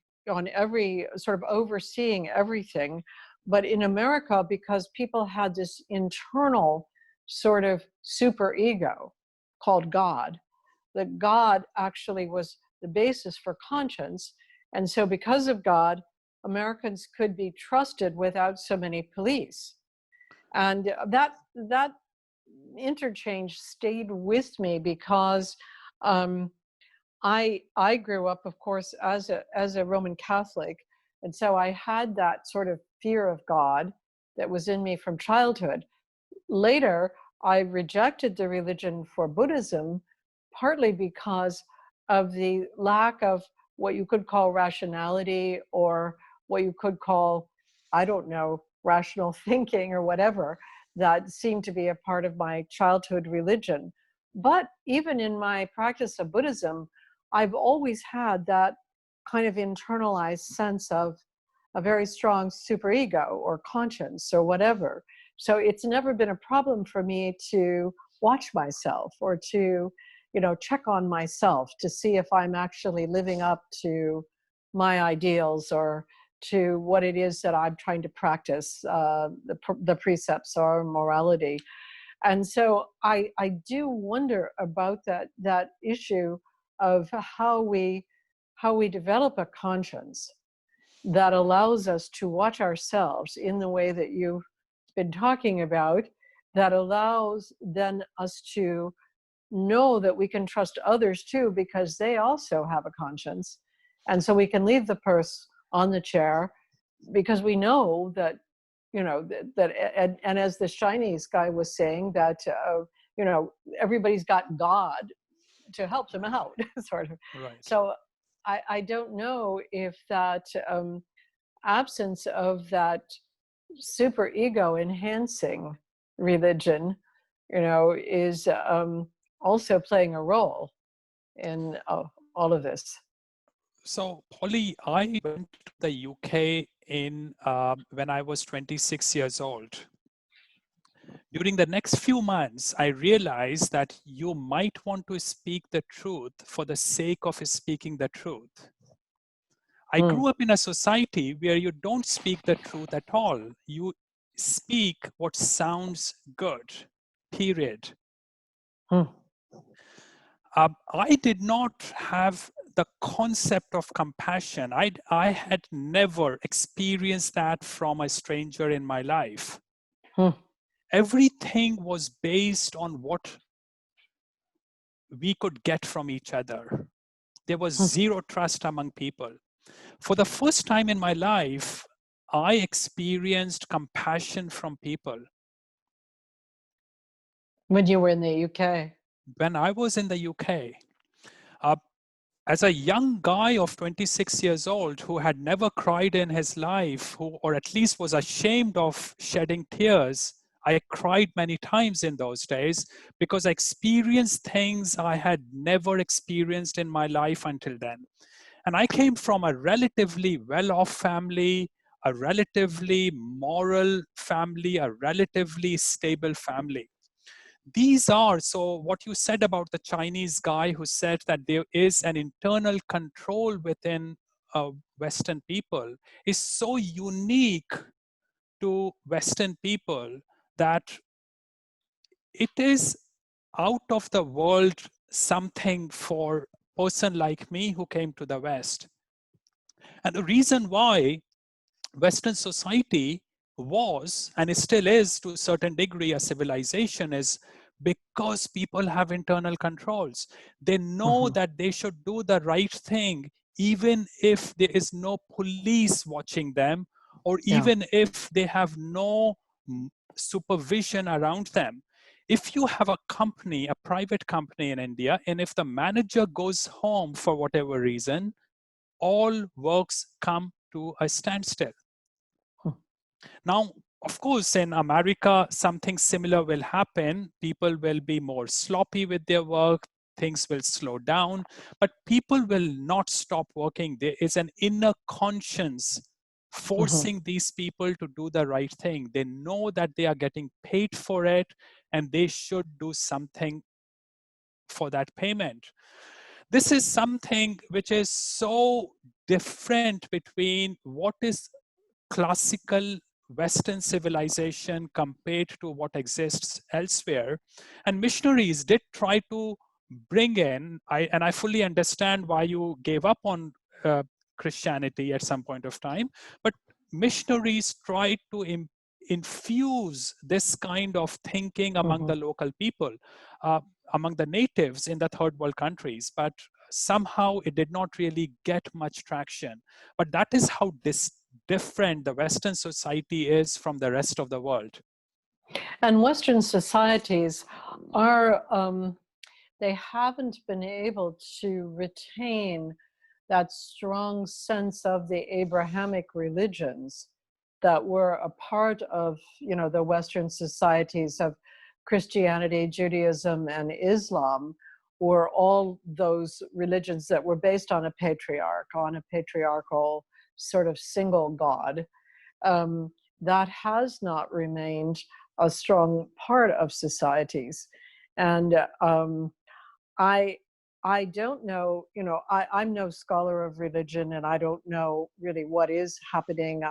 sort of overseeing everything. But in America, because people had this internal sort of super ego called God, that God actually was the basis for conscience. And so because of God, Americans could be trusted without so many police. And that interchange stayed with me because I grew up, of course, as a Roman Catholic, and so I had that sort of fear of God that was in me from childhood. Later, I rejected the religion for Buddhism, partly because of the lack of what you could call rationality, or what you could call, I don't know, rational thinking or whatever, that seemed to be a part of my childhood religion. But even in my practice of Buddhism, I've always had that kind of internalized sense of a very strong superego or conscience or whatever. So it's never been a problem for me to watch myself or to, check on myself to see if I'm actually living up to my ideals or to what it is that I'm trying to practice, the precepts or morality. And so I do wonder about that issue of how we develop a conscience that allows us to watch ourselves in the way that you've been talking about, that allows then us to know that we can trust others too, because they also have a conscience. And so we can leave the purse on the chair because we know that, and as this Chinese guy was saying, that, everybody's got God to help them out, sort of.
Right.
So I don't know if that absence of that super ego enhancing religion, is also playing a role in all of this.
So, Polly, I went to the UK when I was 26 years old. During the next few months, I realized that you might want to speak the truth for the sake of speaking the truth. I grew up in a society where you don't speak the truth at all. You speak what sounds good, period. I did not have the concept of compassion. I had never experienced that from a stranger in my life. Everything was based on what we could get from each other. There was zero trust among people. For the first time in my life, I experienced compassion from people.
When you were in the UK?
When I was in the UK, uh, as a young guy of 26 years old who had never cried in his life, who, or at least was ashamed of shedding tears, I cried many times in those days because I experienced things I had never experienced in my life until then. And I came from a relatively well-off family, a relatively moral family, a relatively stable family. These are, so what you said about the Chinese guy who said that there is an internal control within Western people is so unique to Western people that it is out of the world something for a person like me who came to the West. And the reason why Western society was and still is to a certain degree a civilization is because people have internal controls. They know
Mhm.
that they should do the right thing even if there is no police watching them, or
Yeah.
even if they have no supervision around them. If you have a company, a private company in India, and if the manager goes home for whatever reason, all works come to a standstill. Now, of course, in America, something similar will happen. People will be more sloppy with their work. Things will slow down, but people will not stop working. There is an inner conscience
Mhm.
forcing these people to do the right thing. They know that they are getting paid for it and they should do something for that payment. This is something which is so different between what is classical Western civilization compared to what exists elsewhere. And missionaries did try to bring in, and I fully understand why you gave up on Christianity at some point of time, but missionaries tried to infuse this kind of thinking among the
Mhm.
local people, uh, among the natives in the third world countries. But somehow it did not really get much traction. But that is how different the Western society is from the rest of the world.
And Western societies are, they haven't been able to retain that strong sense of the Abrahamic religions that were a part of, the Western societies of Christianity, Judaism, and Islam, were all those religions that were based on a patriarch, on a patriarchal sort of single God. um, that has not remained a strong part of societies. And I I don't know, I'm no scholar of religion, and I don't know really what is happening.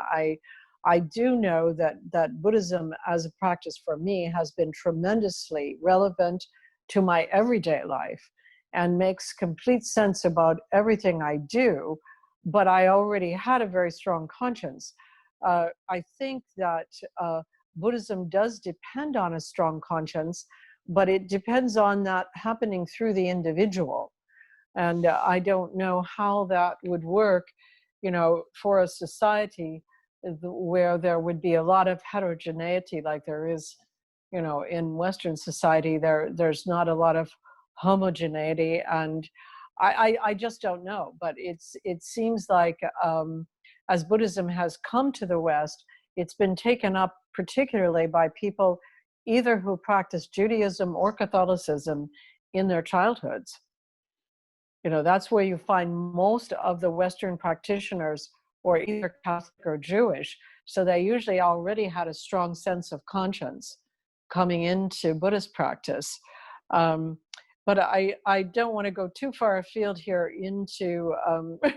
I do know that Buddhism as a practice for me has been tremendously relevant to my everyday life and makes complete sense about everything I do, but I already had a very strong conscience. I think that Buddhism does depend on a strong conscience, but it depends on that happening through the individual. And I don't know how that would work, for a society where there would be a lot of heterogeneity like there is, in Western society. There's not a lot of homogeneity, and I just don't know. But it seems like as Buddhism has come to the West, it's been taken up particularly by people either who practice Judaism or Catholicism in their childhoods. That's where you find most of the Western practitioners, or either Catholic or Jewish. So they usually already had a strong sense of conscience coming into Buddhist practice. Um, but I don't want to go too far afield here into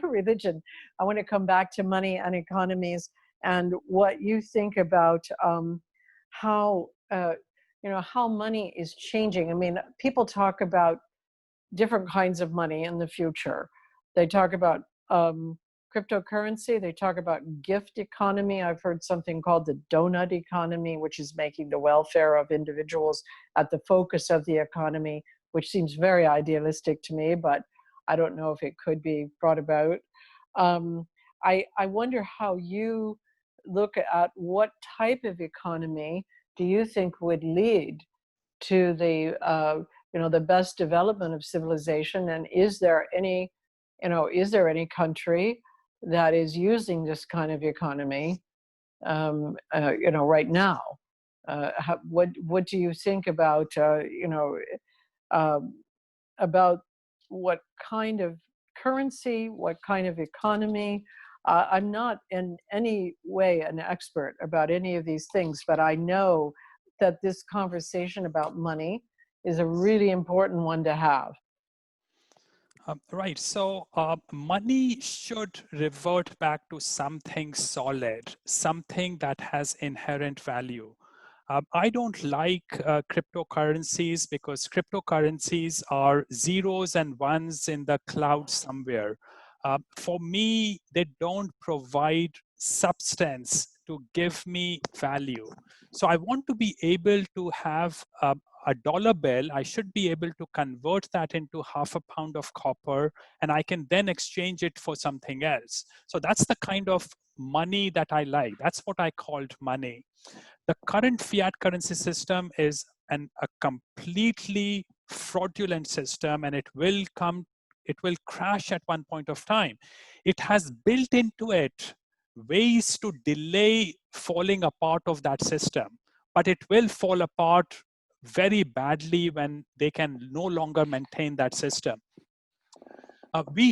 religion. I want to come back to money and economies and what you think about how how money is changing. I mean, people talk about different kinds of money in the future. They talk about cryptocurrency. They talk about gift economy. I've heard something called the donut economy, which is making the welfare of individuals at the focus of the economy, which seems very idealistic to me, but I don't know if it could be brought about. I wonder how you look at what type of economy do you think would lead to the the best development of civilization, and is there any country that is using this kind of economy right now? What do you think about um, about what kind of currency, what kind of economy? I'm not in any way an expert about any of these things, but I know that this conversation about money is a really important one to have.
Right. So money should revert back to something solid, something that has inherent value. I don't like cryptocurrencies because cryptocurrencies are zeros and ones in the cloud somewhere. For me, they don't provide substance to give me value. So I want to be able to have a dollar bill. I should be able to convert that into half a pound of copper, and I can then exchange it for something else. So that's the kind of money that I like. That's what I called money. The current fiat currency system is a completely fraudulent system, and it will crash at one point of time. It has built into it ways to delay falling apart of that system, but it will fall apart very badly when they can no longer maintain that system. We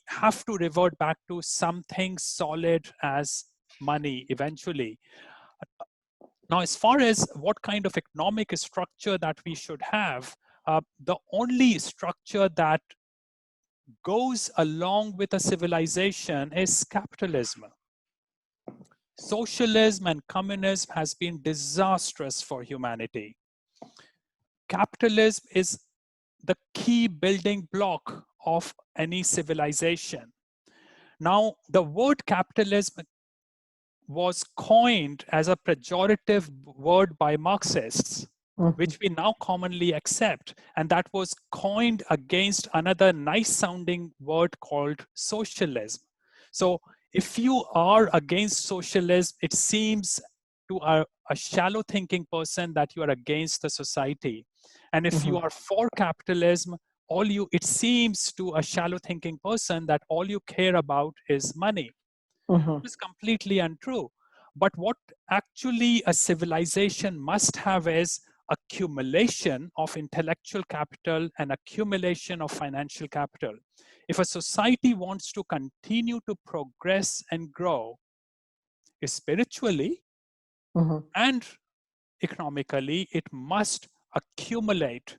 have to revert back to something solid as money eventually. Now, as far as what kind of economic structure that we should have, the only structure that goes along with a civilization is capitalism. Socialism and communism has been disastrous for humanity. Capitalism is the key building block of any civilization. Now, the word capitalism was coined as a pejorative word by Marxists, which we now commonly accept. And that was coined against another nice sounding word called socialism. So if you are against socialism, it seems to a shallow thinking person that you are against the society. And if you are for capitalism, it seems to a shallow thinking person that all you care about is money. It is completely untrue. But what actually a civilization must have is accumulation of intellectual capital and accumulation of financial capital. If a society wants to continue to progress and grow spiritually and economically, it must accumulate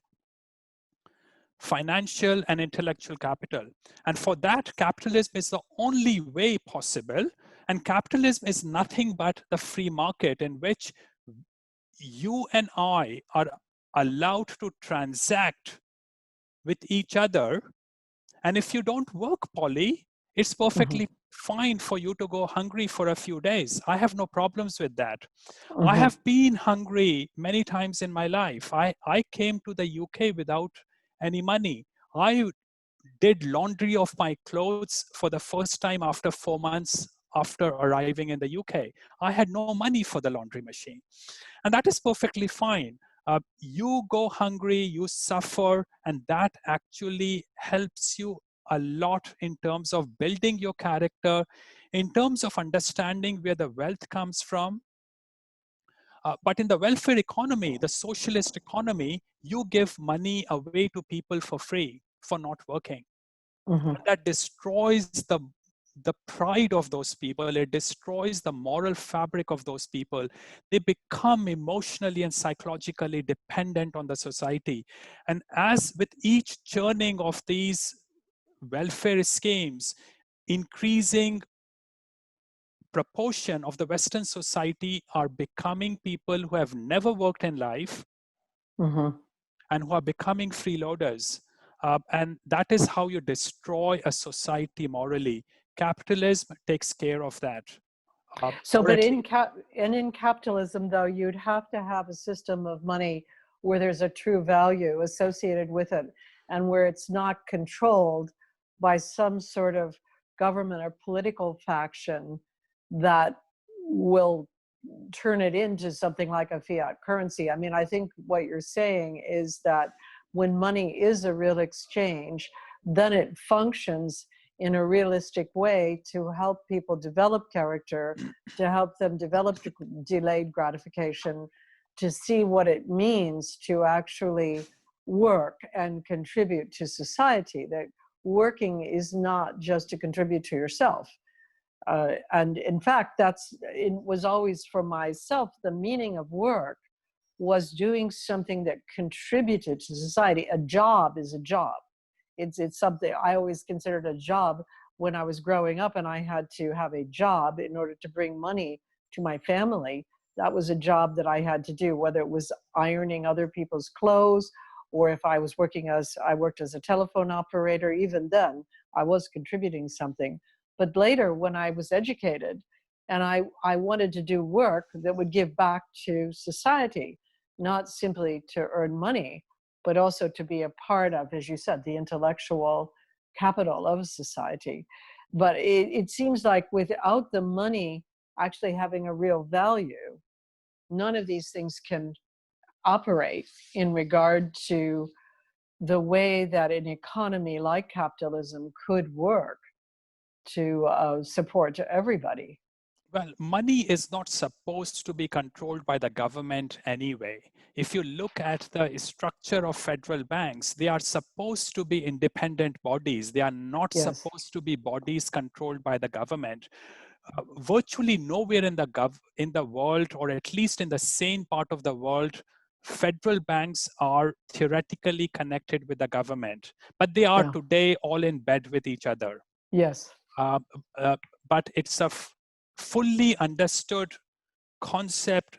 financial and intellectual capital. And for that, capitalism is the only way possible. And capitalism is nothing but the free market in which you and I are allowed to transact with each other. And if you don't work, Polly, it's perfectly fine for you to go hungry for a few days. I have no problems with that. I have been hungry many times in my life. I came to the UK without any money. I did laundry of my clothes for the first time after 4 months after arriving in the UK. I had no money for the laundry machine. And that is perfectly fine. You go hungry, you suffer, and that actually helps you a lot in terms of building your character, in terms of understanding where the wealth comes from. But in the welfare economy, the socialist economy, you give money away to people for free for not working. And that destroys the pride of those people. It destroys the moral fabric of those people. They become emotionally and psychologically dependent on the society. And as with each churning of these welfare schemes, increasing proportion of the Western society are becoming people who have never worked in life and who are becoming freeloaders. And that is how you destroy a society morally. Capitalism takes care of that.
But in capitalism, though, you'd have to have a system of money where there's a true value associated with it, and where it's not controlled by some sort of government or political faction that will turn it into something like a fiat currency. I mean, I think what you're saying is that when money is a real exchange, then it functions in a realistic way to help people develop character, to help them develop delayed gratification, to see what it means to actually work and contribute to society. That working is not just to contribute to yourself. And in fact, it was always for myself, the meaning of work was doing something that contributed to society. A job is a job. It's something I always considered a job when I was growing up, and I had to have a job in order to bring money to my family. That was a job that I had to do, whether it was ironing other people's clothes, or if I worked as a telephone operator. Even then, I was contributing something. But later, when I was educated and I wanted to do work that would give back to society, not simply to earn money, but also to be a part of, as you said, the intellectual capital of society. But it seems like without the money actually having a real value, none of these things can operate in regard to the way that an economy like capitalism could work to support everybody.
Well, money is not supposed to be controlled by the government anyway. If you look at the structure of federal banks, they are supposed to be independent bodies. They are not
Yes.
supposed to be bodies controlled by the government. Virtually nowhere in the world, or at least in the sane part of the world, federal banks are theoretically connected with the government, but they are today all in bed with each other.
Yes.
But it's a fully understood concept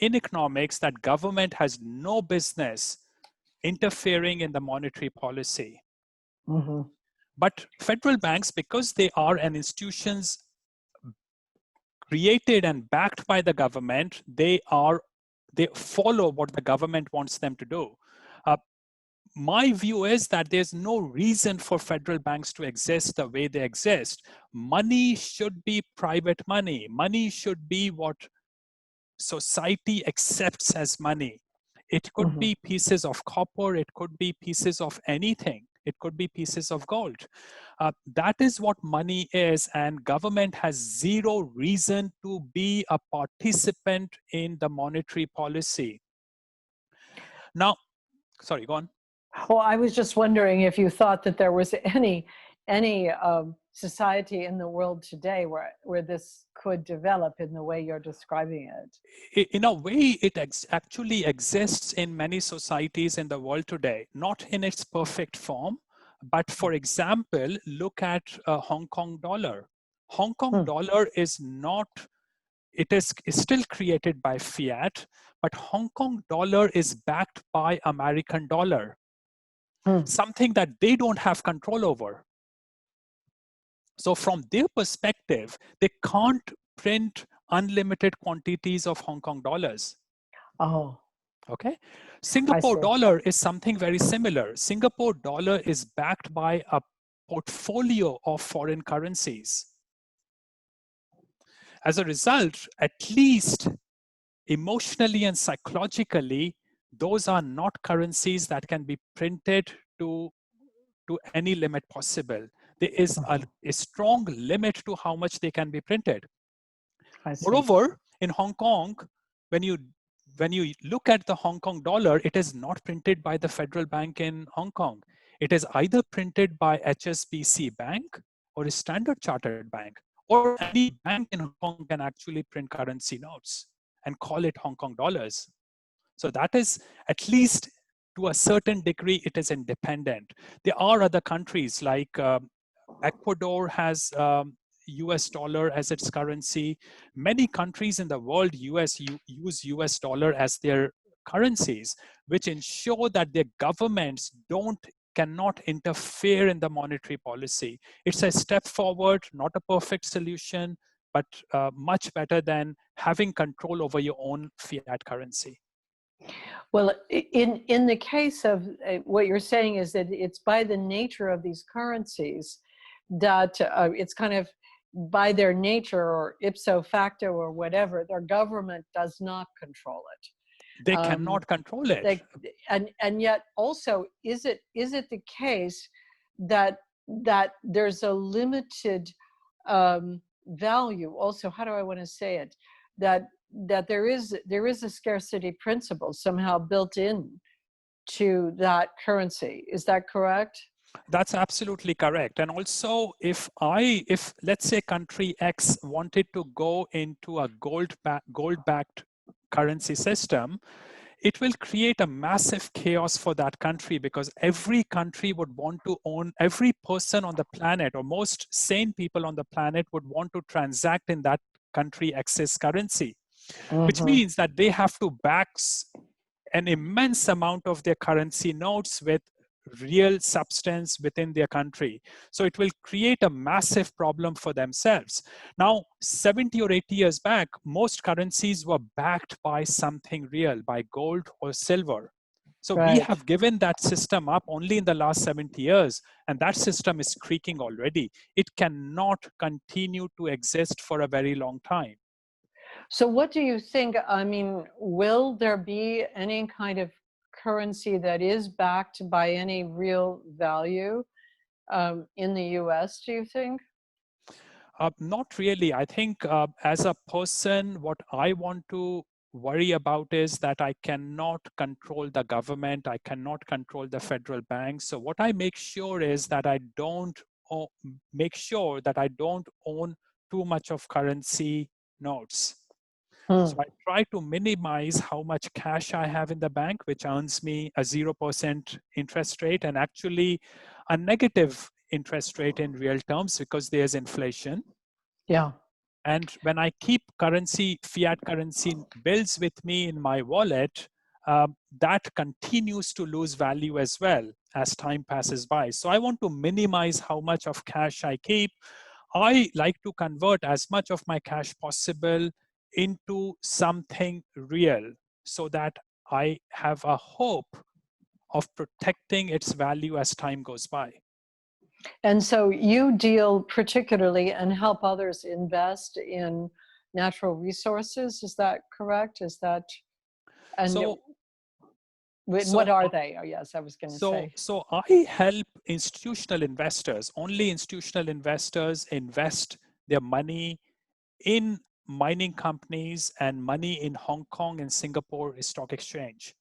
in economics that government has no business interfering in the monetary policy.
Mm-hmm.
But federal banks, because they are an institutions created and backed by the government, they follow what the government wants them to do. My view is that there's no reason for federal banks to exist the way they exist. Money should be private money. Money should be what society accepts as money. It could be pieces of copper, it could be pieces of anything, it could be pieces of gold. That is what money is, and government has zero reason to be a participant in the monetary policy. Now, sorry, go on.
Well, I was just wondering if you thought that there was any society in the world today where this could develop in the way you're describing it.
In a way, it actually exists in many societies in the world today, not in its perfect form, but for example, look at Hong Kong dollar. Hong Kong dollar is not, it is still created by fiat, but Hong Kong dollar is backed by American dollar, something that they don't have control over. So from their perspective, they can't print unlimited quantities of Hong Kong dollars.
Oh.
Okay. Singapore dollar is something very similar. Singapore dollar is backed by a portfolio of foreign currencies. As a result, at least emotionally and psychologically, those are not currencies that can be printed to any limit possible. There is a strong limit to how much they can be printed. Moreover, in Hong Kong, when you look at the Hong Kong dollar, it is not printed by the Federal Bank in Hong Kong. It is either printed by HSBC Bank or a Standard Chartered Bank, or any bank in Hong Kong can actually print currency notes and call it Hong Kong dollars. So that is, at least to a certain degree, it is independent. There are other countries like Ecuador has US dollar as its currency. Many countries in the world use US dollar as their currencies, which ensure that their governments cannot interfere in the monetary policy. It's a step forward, not a perfect solution, but much better than having control over your own fiat currency.
Well, in the case of what you're saying is that it's by the nature of these currencies that it's kind of, by their nature or ipso facto or whatever, their government does not control it.
They cannot control it.
And yet also, is it the case that there's a limited value also, how do I want to say it, that there is a scarcity principle somehow built in to that currency? Is that correct?
That's absolutely correct. And also, if let's say country X wanted to go into a gold-backed currency system, it will create a massive chaos for that country, because every country would want to own, every person on the planet, or most sane people on the planet, would want to transact in that country X's currency, which means that they have to back an immense amount of their currency notes with real substance within their country. So it will create a massive problem for themselves. Now, 70 or 80 years back, most currencies were backed by something real, by gold or silver. So we have given that system up only in the last 70 years, and that system is creaking already. It cannot continue to exist for a very long time.
So what do you think, I mean, will there be any kind of currency that is backed by any real value in the US, do you think?
Not really. I think as a person, what I want to worry about is that I cannot control the government. I cannot control the federal banks. So what I make sure is that I don't own too much of currency notes. So I try to minimize how much cash I have in the bank, which earns me a 0% interest rate, and actually a negative interest rate in real terms, because there's inflation.
Yeah.
And when I keep fiat currency bills with me in my wallet, that continues to lose value as well as time passes by. So I want to minimize how much of cash I keep. I like to convert as much of my cash possible into something real, so that I have a hope of protecting its value as time goes by.
And so you deal particularly and help others invest in natural resources. Is that correct? Is that, and what are they? Oh, yes, I was going to say.
So I help institutional investors. Only institutional investors invest their money in mining companies and money in Hong Kong and Singapore Stock Exchange.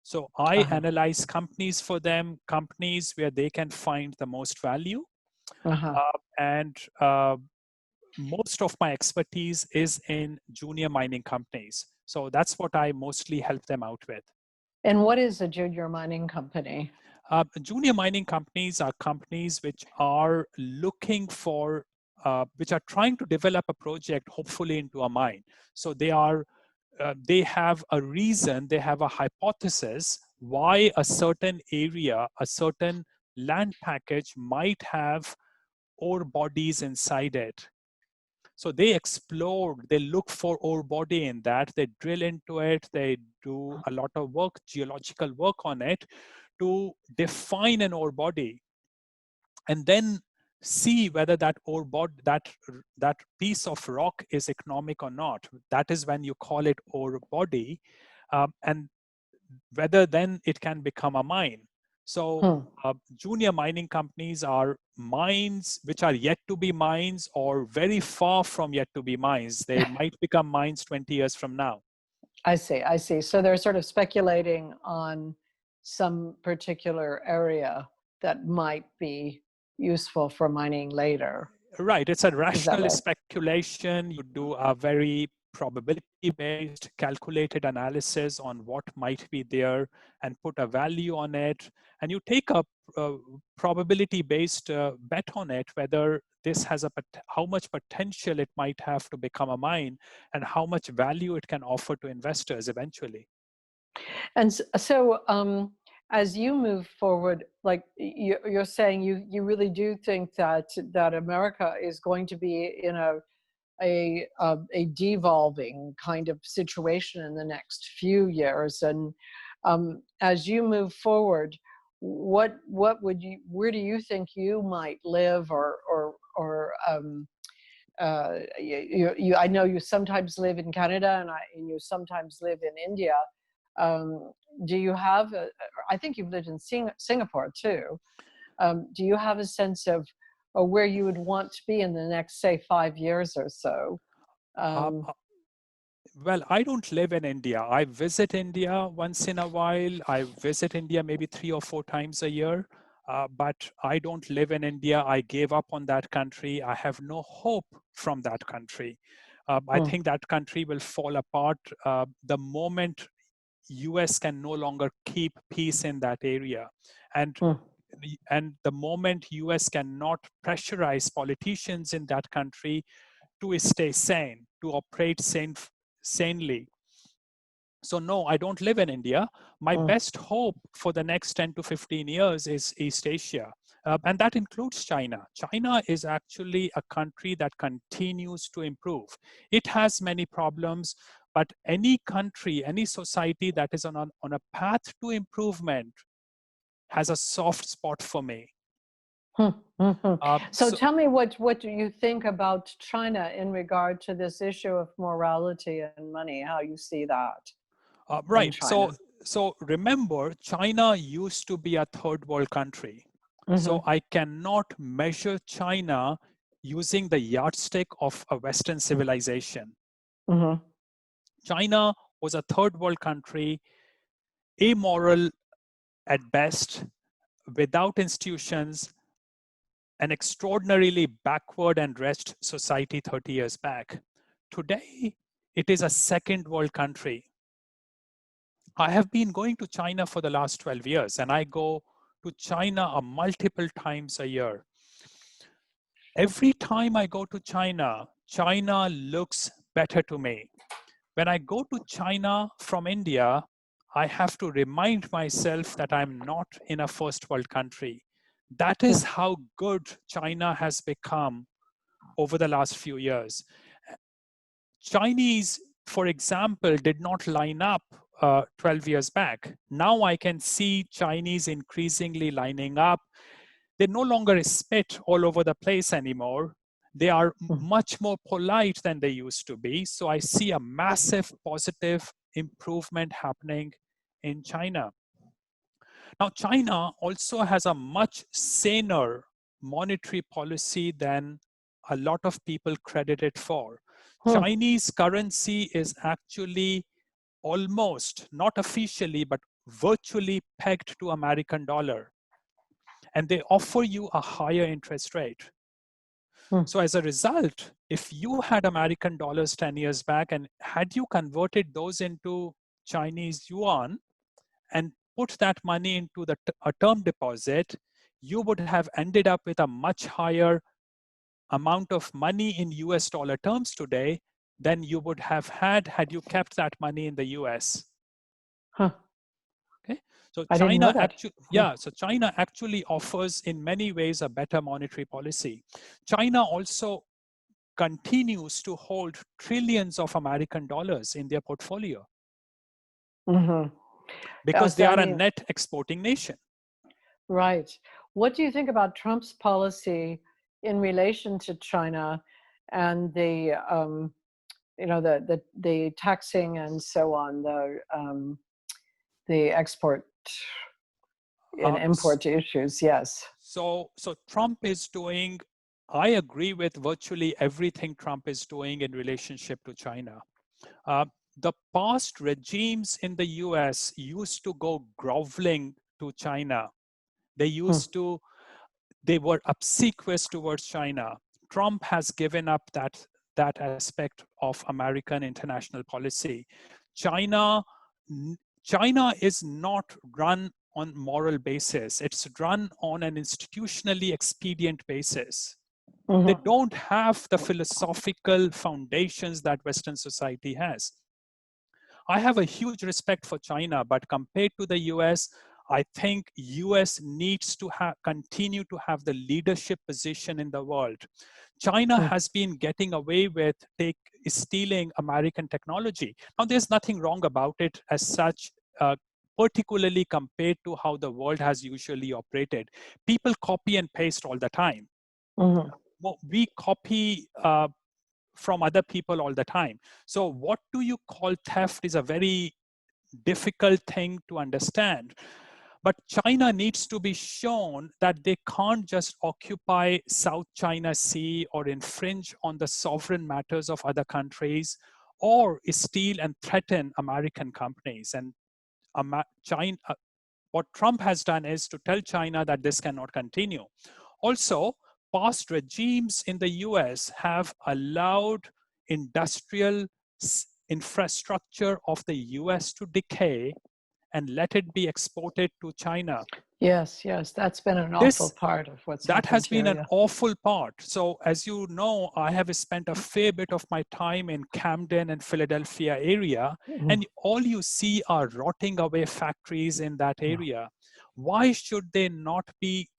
So I analyze companies for them, companies where they can find the most value. And most of my expertise is in junior mining companies. So that's what I mostly help them out with.
And what is a junior mining company?
Junior mining companies are companies which are looking for, which are trying to develop a project, hopefully into a mine. So they have a reason, they have a hypothesis why a certain area, a certain land package might have ore bodies inside it. So they explore, they look for ore body in that, they drill into it, they do a lot of work, geological work on it to define an ore body, and then see whether that ore body, that piece of rock is economic or not. That is when you call it ore body, and whether then it can become a mine. So junior mining companies are mines which are yet to be mines, or very far from yet to be mines. They might become mines 20 years from now.
I see. So they're sort of speculating on some particular area that might be useful for mining later.
Right, it's a rational speculation. You do a very probability-based, calculated analysis on what might be there and put a value on it. And you take a probability-based bet on it, whether this has how much potential it might have to become a mine, and how much value it can offer to investors eventually.
And so as you move forward, like you're saying, you really do think that America is going to be in a devolving kind of situation in the next few years. And as you move forward, where do you think you might live, or I know you sometimes live in Canada and you sometimes live in India. Do you have, I think you've lived in Singapore too. Do you have a sense of where you would want to be in the next, say, 5 years or so?
Well, I don't live in India. I visit India once in a while. I visit India maybe 3 or 4 times a year. But I don't live in India. I gave up on that country. I have no hope from that country. I think that country will fall apart the moment US can no longer keep peace in that area. And the moment US cannot pressurize politicians in that country to stay sane, to operate sanely. So no, I don't live in India. My best hope for the next 10 to 15 years is East Asia. And that includes China. China is actually a country that continues to improve. It has many problems, but any country, any society that is on a path to improvement has a soft spot for me.
So tell me what do you think about China in regard to this issue of morality and money, how you see that?
Right. So remember, China used to be a third world country. So I cannot measure China using the yardstick of a Western civilization. China was a third world country, amoral at best, without institutions, an extraordinarily backward and wretched society 30 years back. Today, it is a second world country. I have been going to China for the last 12 years, and I go to China multiple times a year. Every time I go to China, China looks better to me. When I go to China from India, I have to remind myself that I'm not in a first world country. That is how good China has become over the last few years. Chinese, for example, did not line up 12 years back. Now I can see Chinese increasingly lining up. They no longer spit all over the place anymore. They are much more polite than they used to be. So I see a massive positive improvement happening in China. Now, China also has a much saner monetary policy than a lot of people credit it for. Chinese currency is actually almost, not officially, but virtually pegged to American dollar. And they offer you a higher interest rate. So as a result, if you had American dollars 10 years back and had you converted those into Chinese yuan and put that money into a term deposit, you would have ended up with a much higher amount of money in US dollar terms today than you would have had you kept that money in the US. Okay, so China actually, so China actually offers in many ways a better monetary policy. China also continues to hold trillions of American dollars in their portfolio because they are a net exporting nation.
Right. What do you think about Trump's policy in relation to China and the the taxing and so on, the export and import issues? Yes.
So Trump is doing, I agree with virtually everything Trump is doing in relationship to China. The past regimes in the US used to go groveling to China. They were obsequious towards China. Trump has given up that aspect of American international policy. China is not run on moral basis. It's run on an institutionally expedient basis. They don't have the philosophical foundations that Western society has. I have a huge respect for China, but compared to the US, I think US needs to continue to have the leadership position in the world. China has been getting away with stealing American technology. Now, there's nothing wrong about it as such, particularly compared to how the world has usually operated. People copy and paste all the time. We copy from other people all the time. So what do you call theft is a very difficult thing to understand. But China needs to be shown that they can't just occupy South China Sea or infringe on the sovereign matters of other countries or steal and threaten American companies. And China, what Trump has done is to tell China that this cannot continue. Also, past regimes in the US have allowed industrial infrastructure of the US to decay and let it be exported to China.
Yes, yes, that's been an awful part of what's
That
happened
has been
here.
an awful part. So as you know, I have spent a fair bit of my time in Camden and Philadelphia area, and all you see are rotting away factories in that area. Why should they not be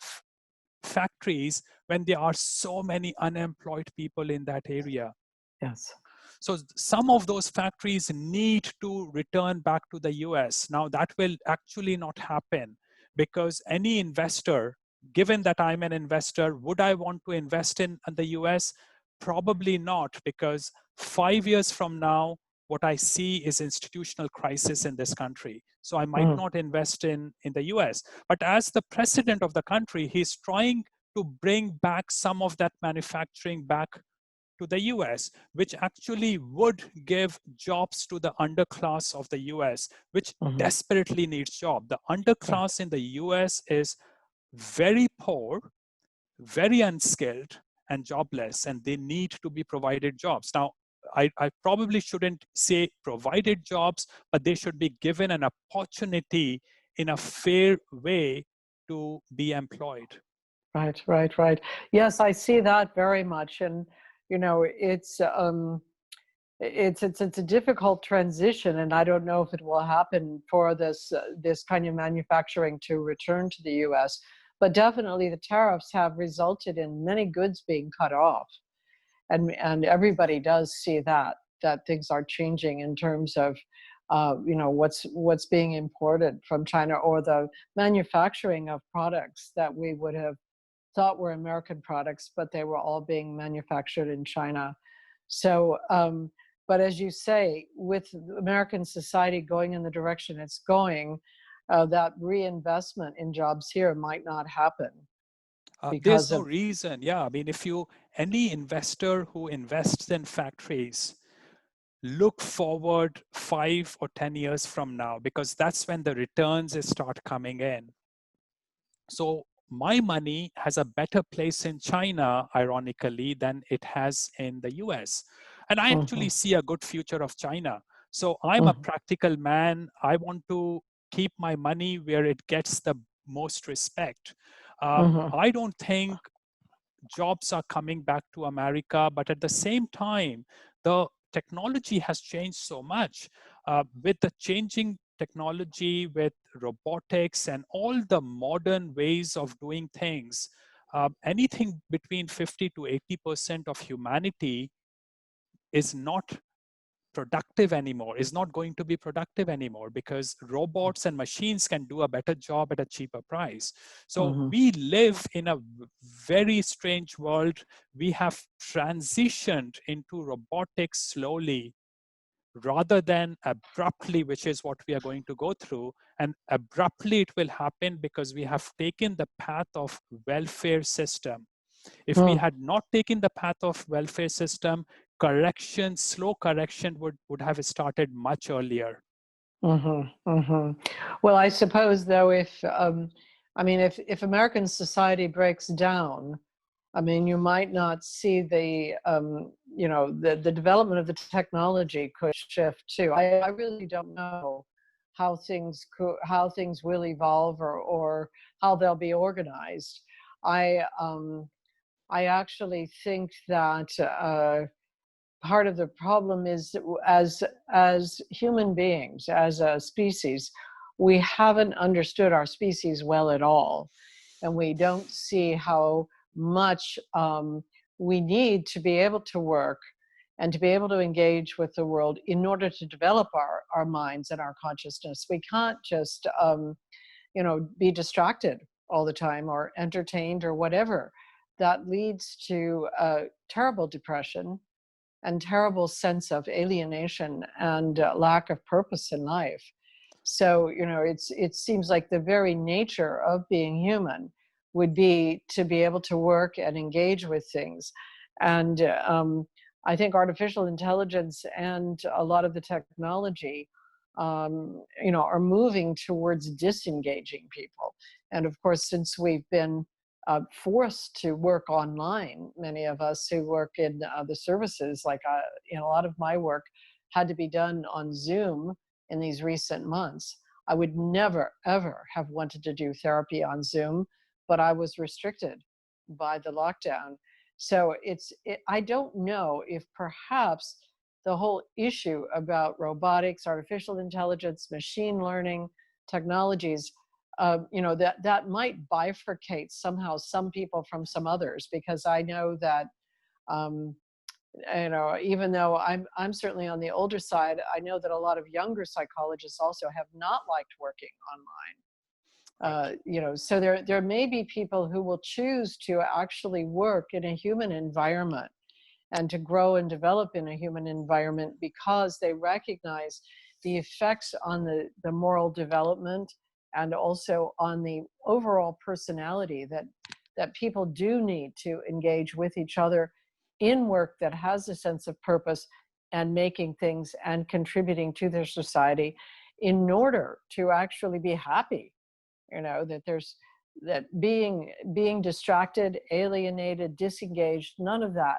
factories when there are so many unemployed people in that area?
Yes.
So some of those factories need to return back to the US. Now that will actually not happen because any investor, given that I'm an investor, would I want to invest in the US? Probably not, because 5 years from now, what I see is institutional crisis in this country. So I might not invest in the US. But as the president of the country, he's trying to bring back some of that manufacturing back to the US, which actually would give jobs to the underclass of the US, which desperately needs jobs. The underclass in the US is very poor, very unskilled, and jobless, and they need to be provided jobs. Now, I probably shouldn't say provided jobs, but they should be given an opportunity in a fair way to be employed.
Right, right, right. Yes, I see that very much, and you know, it's a difficult transition, and I don't know if it will happen for this kind of manufacturing to return to the U.S. But definitely, the tariffs have resulted in many goods being cut off, and everybody does see that things are changing in terms of you know, what's being imported from China, or the manufacturing of products that we would have thought were American products, but they were all being manufactured in China. So, but as you say, with American society going in the direction it's going, that reinvestment in jobs here might not happen
There's
because
no
of.
reason. Yeah, I mean, any investor who invests in factories, look forward 5 or 10 years from now, because that's when the returns start coming in. So my money has a better place in China, ironically, than it has in the US. And I actually see a good future of China. So I'm a practical man. I want to keep my money where it gets the most respect. I don't think jobs are coming back to America, but at the same time, the technology has changed so much. With the changing technology, with robotics and all the modern ways of doing things, anything between 50 to 80% of humanity is not productive anymore, is not going to be productive anymore, because robots and machines can do a better job at a cheaper price. So we live in a very strange world. We have transitioned into robotics slowly rather than abruptly, which is what we are going to go through. And abruptly it will happen because we have taken the path of welfare system. If we had not taken the path of welfare system, correction, slow correction would have started much earlier.
Well, I suppose though, if I mean, if American society breaks down, I mean, you might not see the you know, the development of the technology could shift too. I really don't know how things will evolve, or how they'll be organized. I I actually think that part of the problem is, as human beings, as a species, we haven't understood our species well at all, and we don't see how much we need to be able to work and to be able to engage with the world in order to develop our minds and our consciousness. We can't just you know, be distracted all the time or entertained or whatever. That leads to terrible depression, and terrible sense of alienation and lack of purpose in life. So, it seems like the very nature of being human would be to be able to work and engage with things. And I think artificial intelligence and a lot of the technology, are moving towards disengaging people. And of course, since we've been forced to work online, many of us who work in the services, like a lot of my work had to be done on Zoom in these recent months. I would never, ever have wanted to do therapy on Zoom, but I was restricted by the lockdown. So I don't know if perhaps the whole issue about robotics, artificial intelligence, machine learning technologies, that might bifurcate somehow some people from some others, because I know that um, even though I'm certainly on the older side, I know that a lot of younger psychologists also have not liked working online. So there may be people who will choose to actually work in a human environment and to grow and develop in a human environment because they recognize the effects on the moral development and also on the overall personality that people do need to engage with each other in work that has a sense of purpose and making things and contributing to their society in order to actually be happy. That being distracted, alienated, disengaged, none of that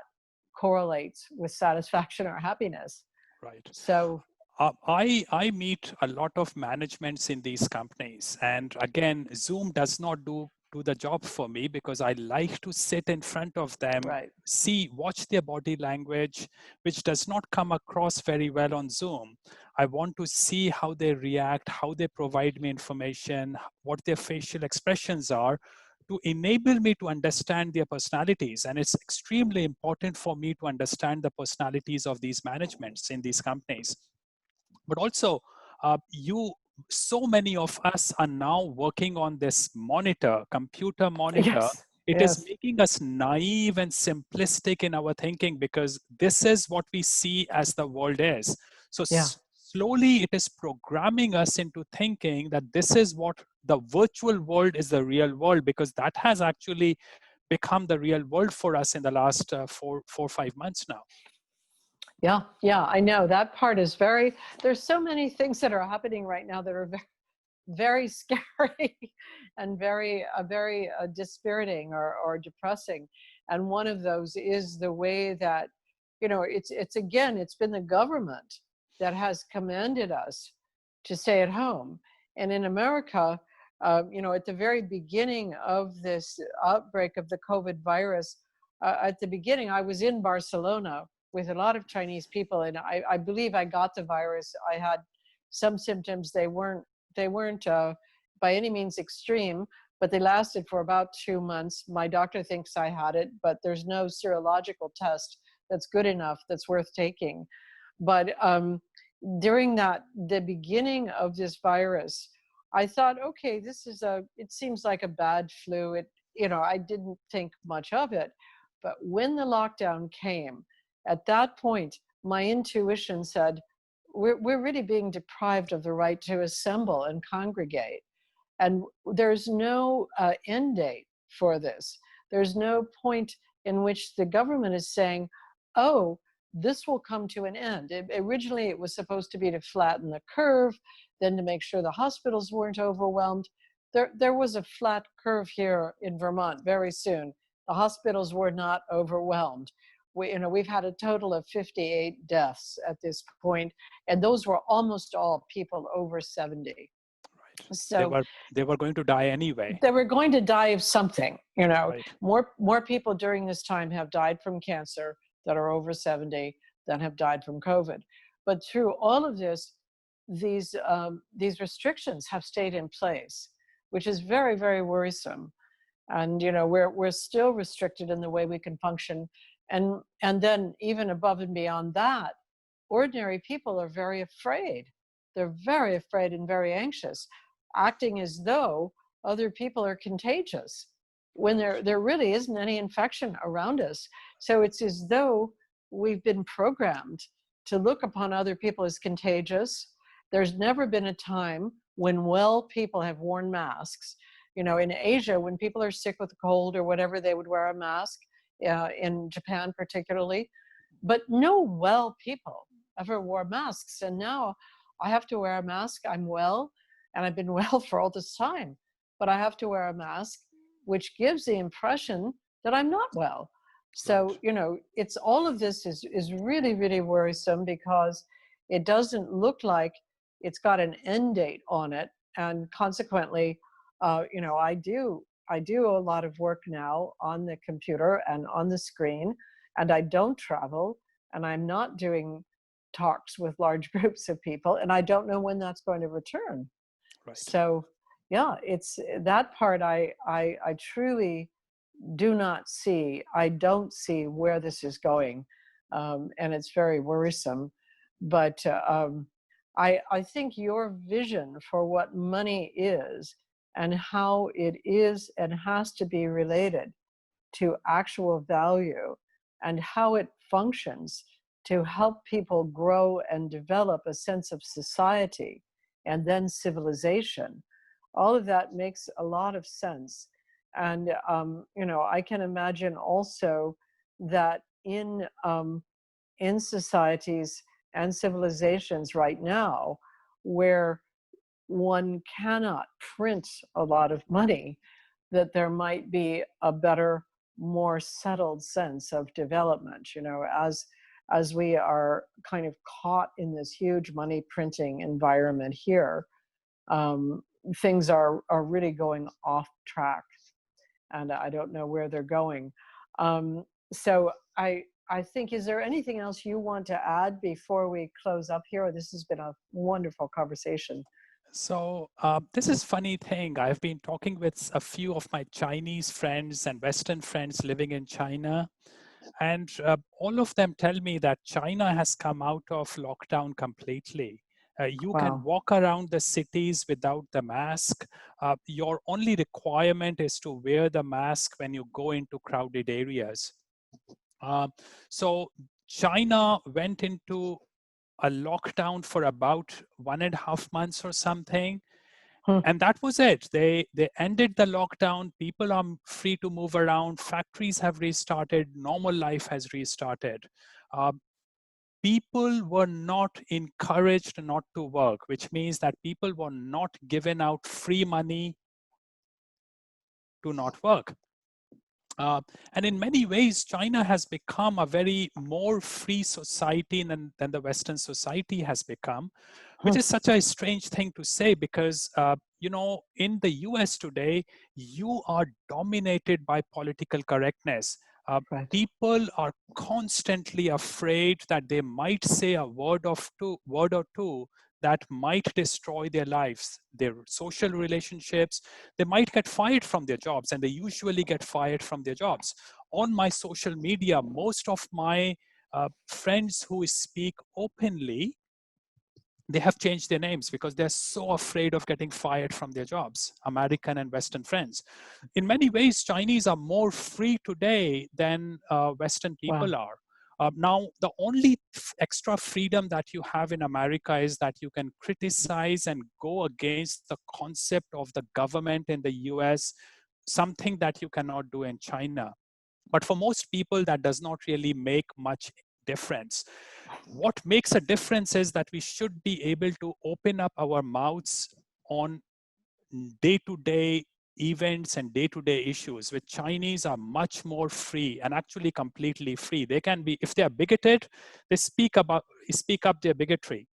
correlates with satisfaction or happiness.
Right.
So
I meet a lot of managements in these companies, and again, Zoom does not do the job for me because I like to sit in front of them,
right.
watch their body language, which does not come across very well on Zoom. I want to see how they react, how they provide me information, what their facial expressions are, to enable me to understand their personalities. And it's extremely important for me to understand the personalities of these managements in these companies. But also, so many of us are now working on this computer monitor.
Yes.
It is
Yes.
making us naive and simplistic in our thinking because this is what we see as the world is. So
Yeah.
slowly it is programming us into thinking that this is what the virtual world is, the real world, because that has actually become the real world for us in the last 4 or 5 months now.
Yeah. I know that part is there's so many things that are happening right now that are very, very scary and very dispiriting or depressing. And one of those is the way that, it's been the government that has commanded us to stay at home. And in America, at the very beginning of this outbreak of the COVID virus, at the beginning, I was in Barcelona with a lot of Chinese people, and I believe I got the virus. I had some symptoms. They weren't by any means extreme, but they lasted for about 2 months. My doctor thinks I had it, but there's no serological test that's good enough, that's worth taking. But during the beginning of this virus, I thought, okay, it seems like a bad flu. I didn't think much of it. But when the lockdown came, at that point, my intuition said, we're really being deprived of the right to assemble and congregate. And there's no end date for this. There's no point in which the government is saying, oh, this will come to an end. Originally, it was supposed to be to flatten the curve, then to make sure the hospitals weren't overwhelmed. There was a flat curve here in Vermont very soon. The hospitals were not overwhelmed. We've had a total of 58 deaths at this point, and those were almost all people over 70.
Right.
So
they were going to die anyway.
they were going to die of something.
Right.
More people during this time have died from cancer that are over 70 than have died from COVID. But through all of this, these restrictions have stayed in place, which is very, very worrisome. And we're still restricted in the way we can function. And then even above and beyond that, ordinary people are very afraid. They're very afraid and very anxious, acting as though other people are contagious when there really isn't any infection around us. So it's as though we've been programmed to look upon other people as contagious. There's never been a time when well people have worn masks. You know, in Asia, when people are sick with a cold or whatever, they would wear a mask, in Japan particularly. But no well people ever wore masks. And now I have to wear a mask. I'm well, and I've been well for all this time, but I have to wear a mask, which gives the impression that I'm not well. So,
Right.
you know, it's all of this is really, really worrisome, because it doesn't look like it's got an end date on it. And consequently, you know, I do a lot of work now on the computer and on the screen, and I don't travel, and I'm not doing talks with large groups of people, and I don't know when that's going to return.
Right.
So yeah, it's that part I truly do not see. I don't see where this is going, and it's very worrisome. But I think your vision for what money is and how it is and has to be related to actual value and how it functions to help people grow and develop a sense of society and then civilization, all of that makes a lot of sense. And you know, I can imagine also that in societies and civilizations right now, where one cannot print a lot of money, that there might be a better, more settled sense of development. You know, as we are kind of caught in this huge money printing environment here, things are really going off track, and I don't know where they're going. So I think, is there anything else you want to add before we close up here? This has been a wonderful conversation.
So this is funny thing. I've been talking with a few of my Chinese friends and Western friends living in China, and all of them tell me that China has come out of lockdown completely. You can
Wow.
walk around the cities without the mask. Your only requirement is to wear the mask when you go into crowded areas. So China went into a lockdown for about 1.5 months or something,
Hmm.
and that was it. They ended the lockdown. People are free to move around. Factories have restarted. Normal life has restarted. Uh, People were not encouraged not to work, which means that people were not given out free money to not work. And in many ways, China has become a very more free society than the Western society has become, which is such a strange thing to say, because you know, in the US today, you are dominated by political correctness.
Right.
People are constantly afraid that they might say a word or two that might destroy their lives, their social relationships. They might get fired from their jobs, and they usually get fired from their jobs. On my social media, most of my friends who speak openly, they have changed their names because they're so afraid of getting fired from their jobs, American and Western friends. In many ways, Chinese are more free today than Western
Wow.
people are. Now, the only extra freedom that you have in America is that you can criticize and go against the concept of the government in the US, something that you cannot do in China. But for most people, that does not really make much difference. What makes a difference is that we should be able to open up our mouths on day-to-day events and day-to-day issues. With Chinese are much more free, and actually completely free. They can be, if they are bigoted, they speak up their bigotry.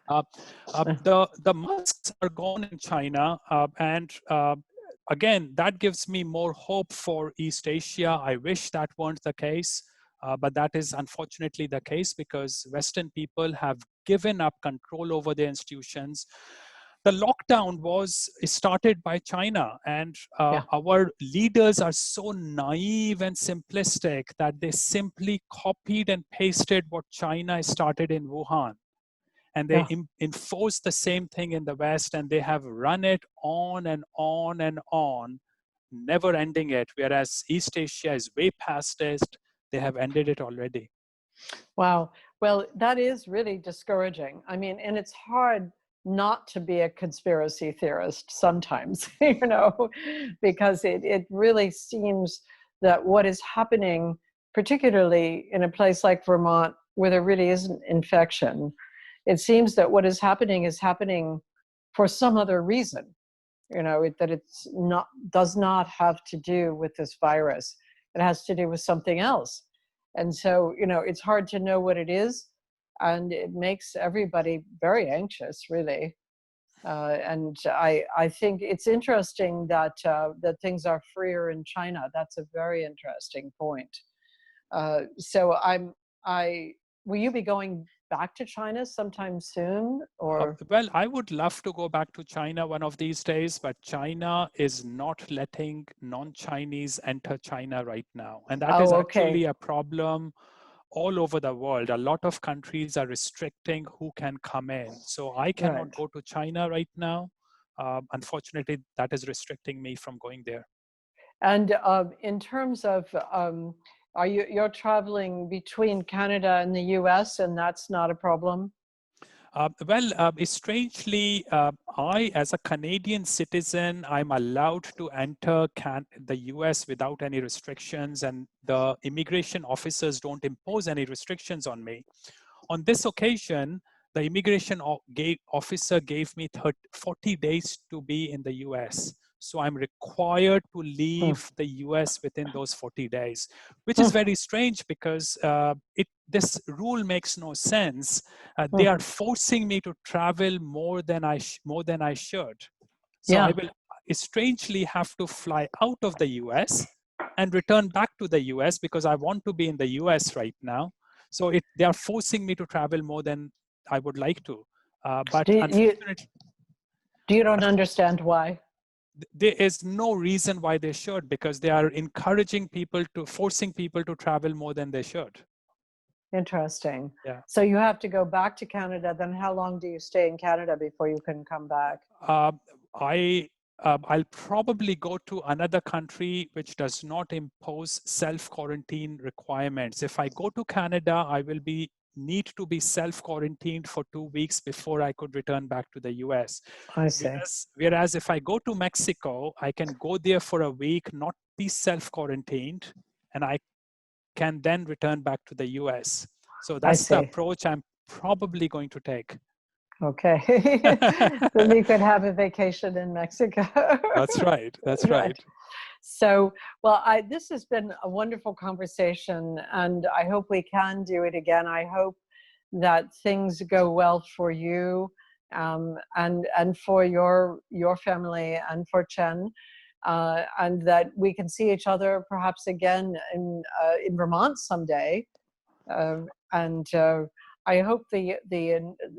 The masks are gone in China, and again, that gives me more hope for East Asia. I wish that weren't the case, but that is unfortunately the case, because Western people have given up control over their institutions. The lockdown was started by China, and
Yeah.
our leaders are so naive and simplistic that they simply copied and pasted what China started in Wuhan, and they
Yeah.
enforce the same thing in the West, and they have run it on and on and on, never ending it. Whereas East Asia is way past it, they have ended it already.
Wow. Well, that is really discouraging. I mean, and it's hard not to be a conspiracy theorist sometimes, because it really seems that what is happening, particularly in a place like Vermont, where there really isn't infection, it seems that what is happening for some other reason, that it's not, does not have to do with this virus. It has to do with something else. And so, it's hard to know what it is, and it makes everybody very anxious, really. And I think it's interesting that that things are freer in China. That's a very interesting point. So I will you be going back to China sometime soon, or?
Well, I would love to go back to China one of these days, but China is not letting non-Chinese enter China right now. And that is
Oh,
actually
okay,
a problem all over the world. A lot of countries are restricting who can come in. So I cannot
right.
go to China right now. Unfortunately, that is restricting me from going there.
And in terms of, you're traveling between Canada and the US, and that's not a problem?
Strangely, I, as a Canadian citizen, I'm allowed to enter the US without any restrictions, and the immigration officers don't impose any restrictions on me. On this occasion, the immigration officer gave me 40 days to be in the US. So I'm required to
Hmm.
leave the US within those 40 days, which is
Hmm.
very strange because this rule makes no sense. They
Hmm.
are forcing me to travel more than I should. So I
Yeah,
will strangely have to fly out of the US and return back to the US because I want to be in the US right now. So they are forcing me to travel more than I would like to. But
do you
unfortunately,
you don't understand why?
there is no reason why they should, because they are forcing people to travel more than they should.
Interesting.
Yeah.
So you have to go back to Canada. Then how long do you stay in Canada before you can come back?
Uh, I'll probably go to another country which does not impose self-quarantine requirements. If I go to Canada, I will need to be self-quarantined for 2 weeks before I could return back to the US.
I see.
Whereas if I go to Mexico, I can go there for a week, not be self-quarantined, and I can then return back to the US. So
I
that's the
see.
approach I'm probably going to take.
Okay. Then you could have a vacation in Mexico.
That's right. That's
Right.
right.
So, well, this has been a wonderful conversation, and I hope we can do it again. I hope that things go well for you, and for your family and for Chen, and that we can see each other perhaps again in Vermont someday. And I hope that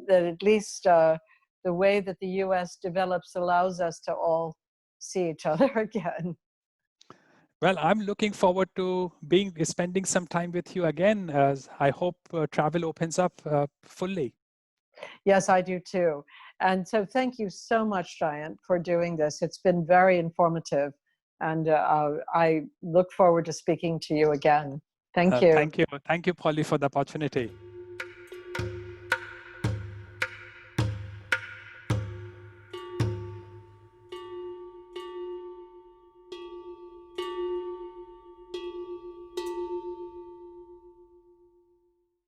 at least the way that the U.S. develops allows us to all see each other again.
Well, I'm looking forward to spending some time with you again. As I hope travel opens up fully.
Yes, I do too. And so thank you so much, Jayant, for doing this. It's been very informative. And I look forward to speaking to you again. Thank you.
Thank you, Polly, for the opportunity.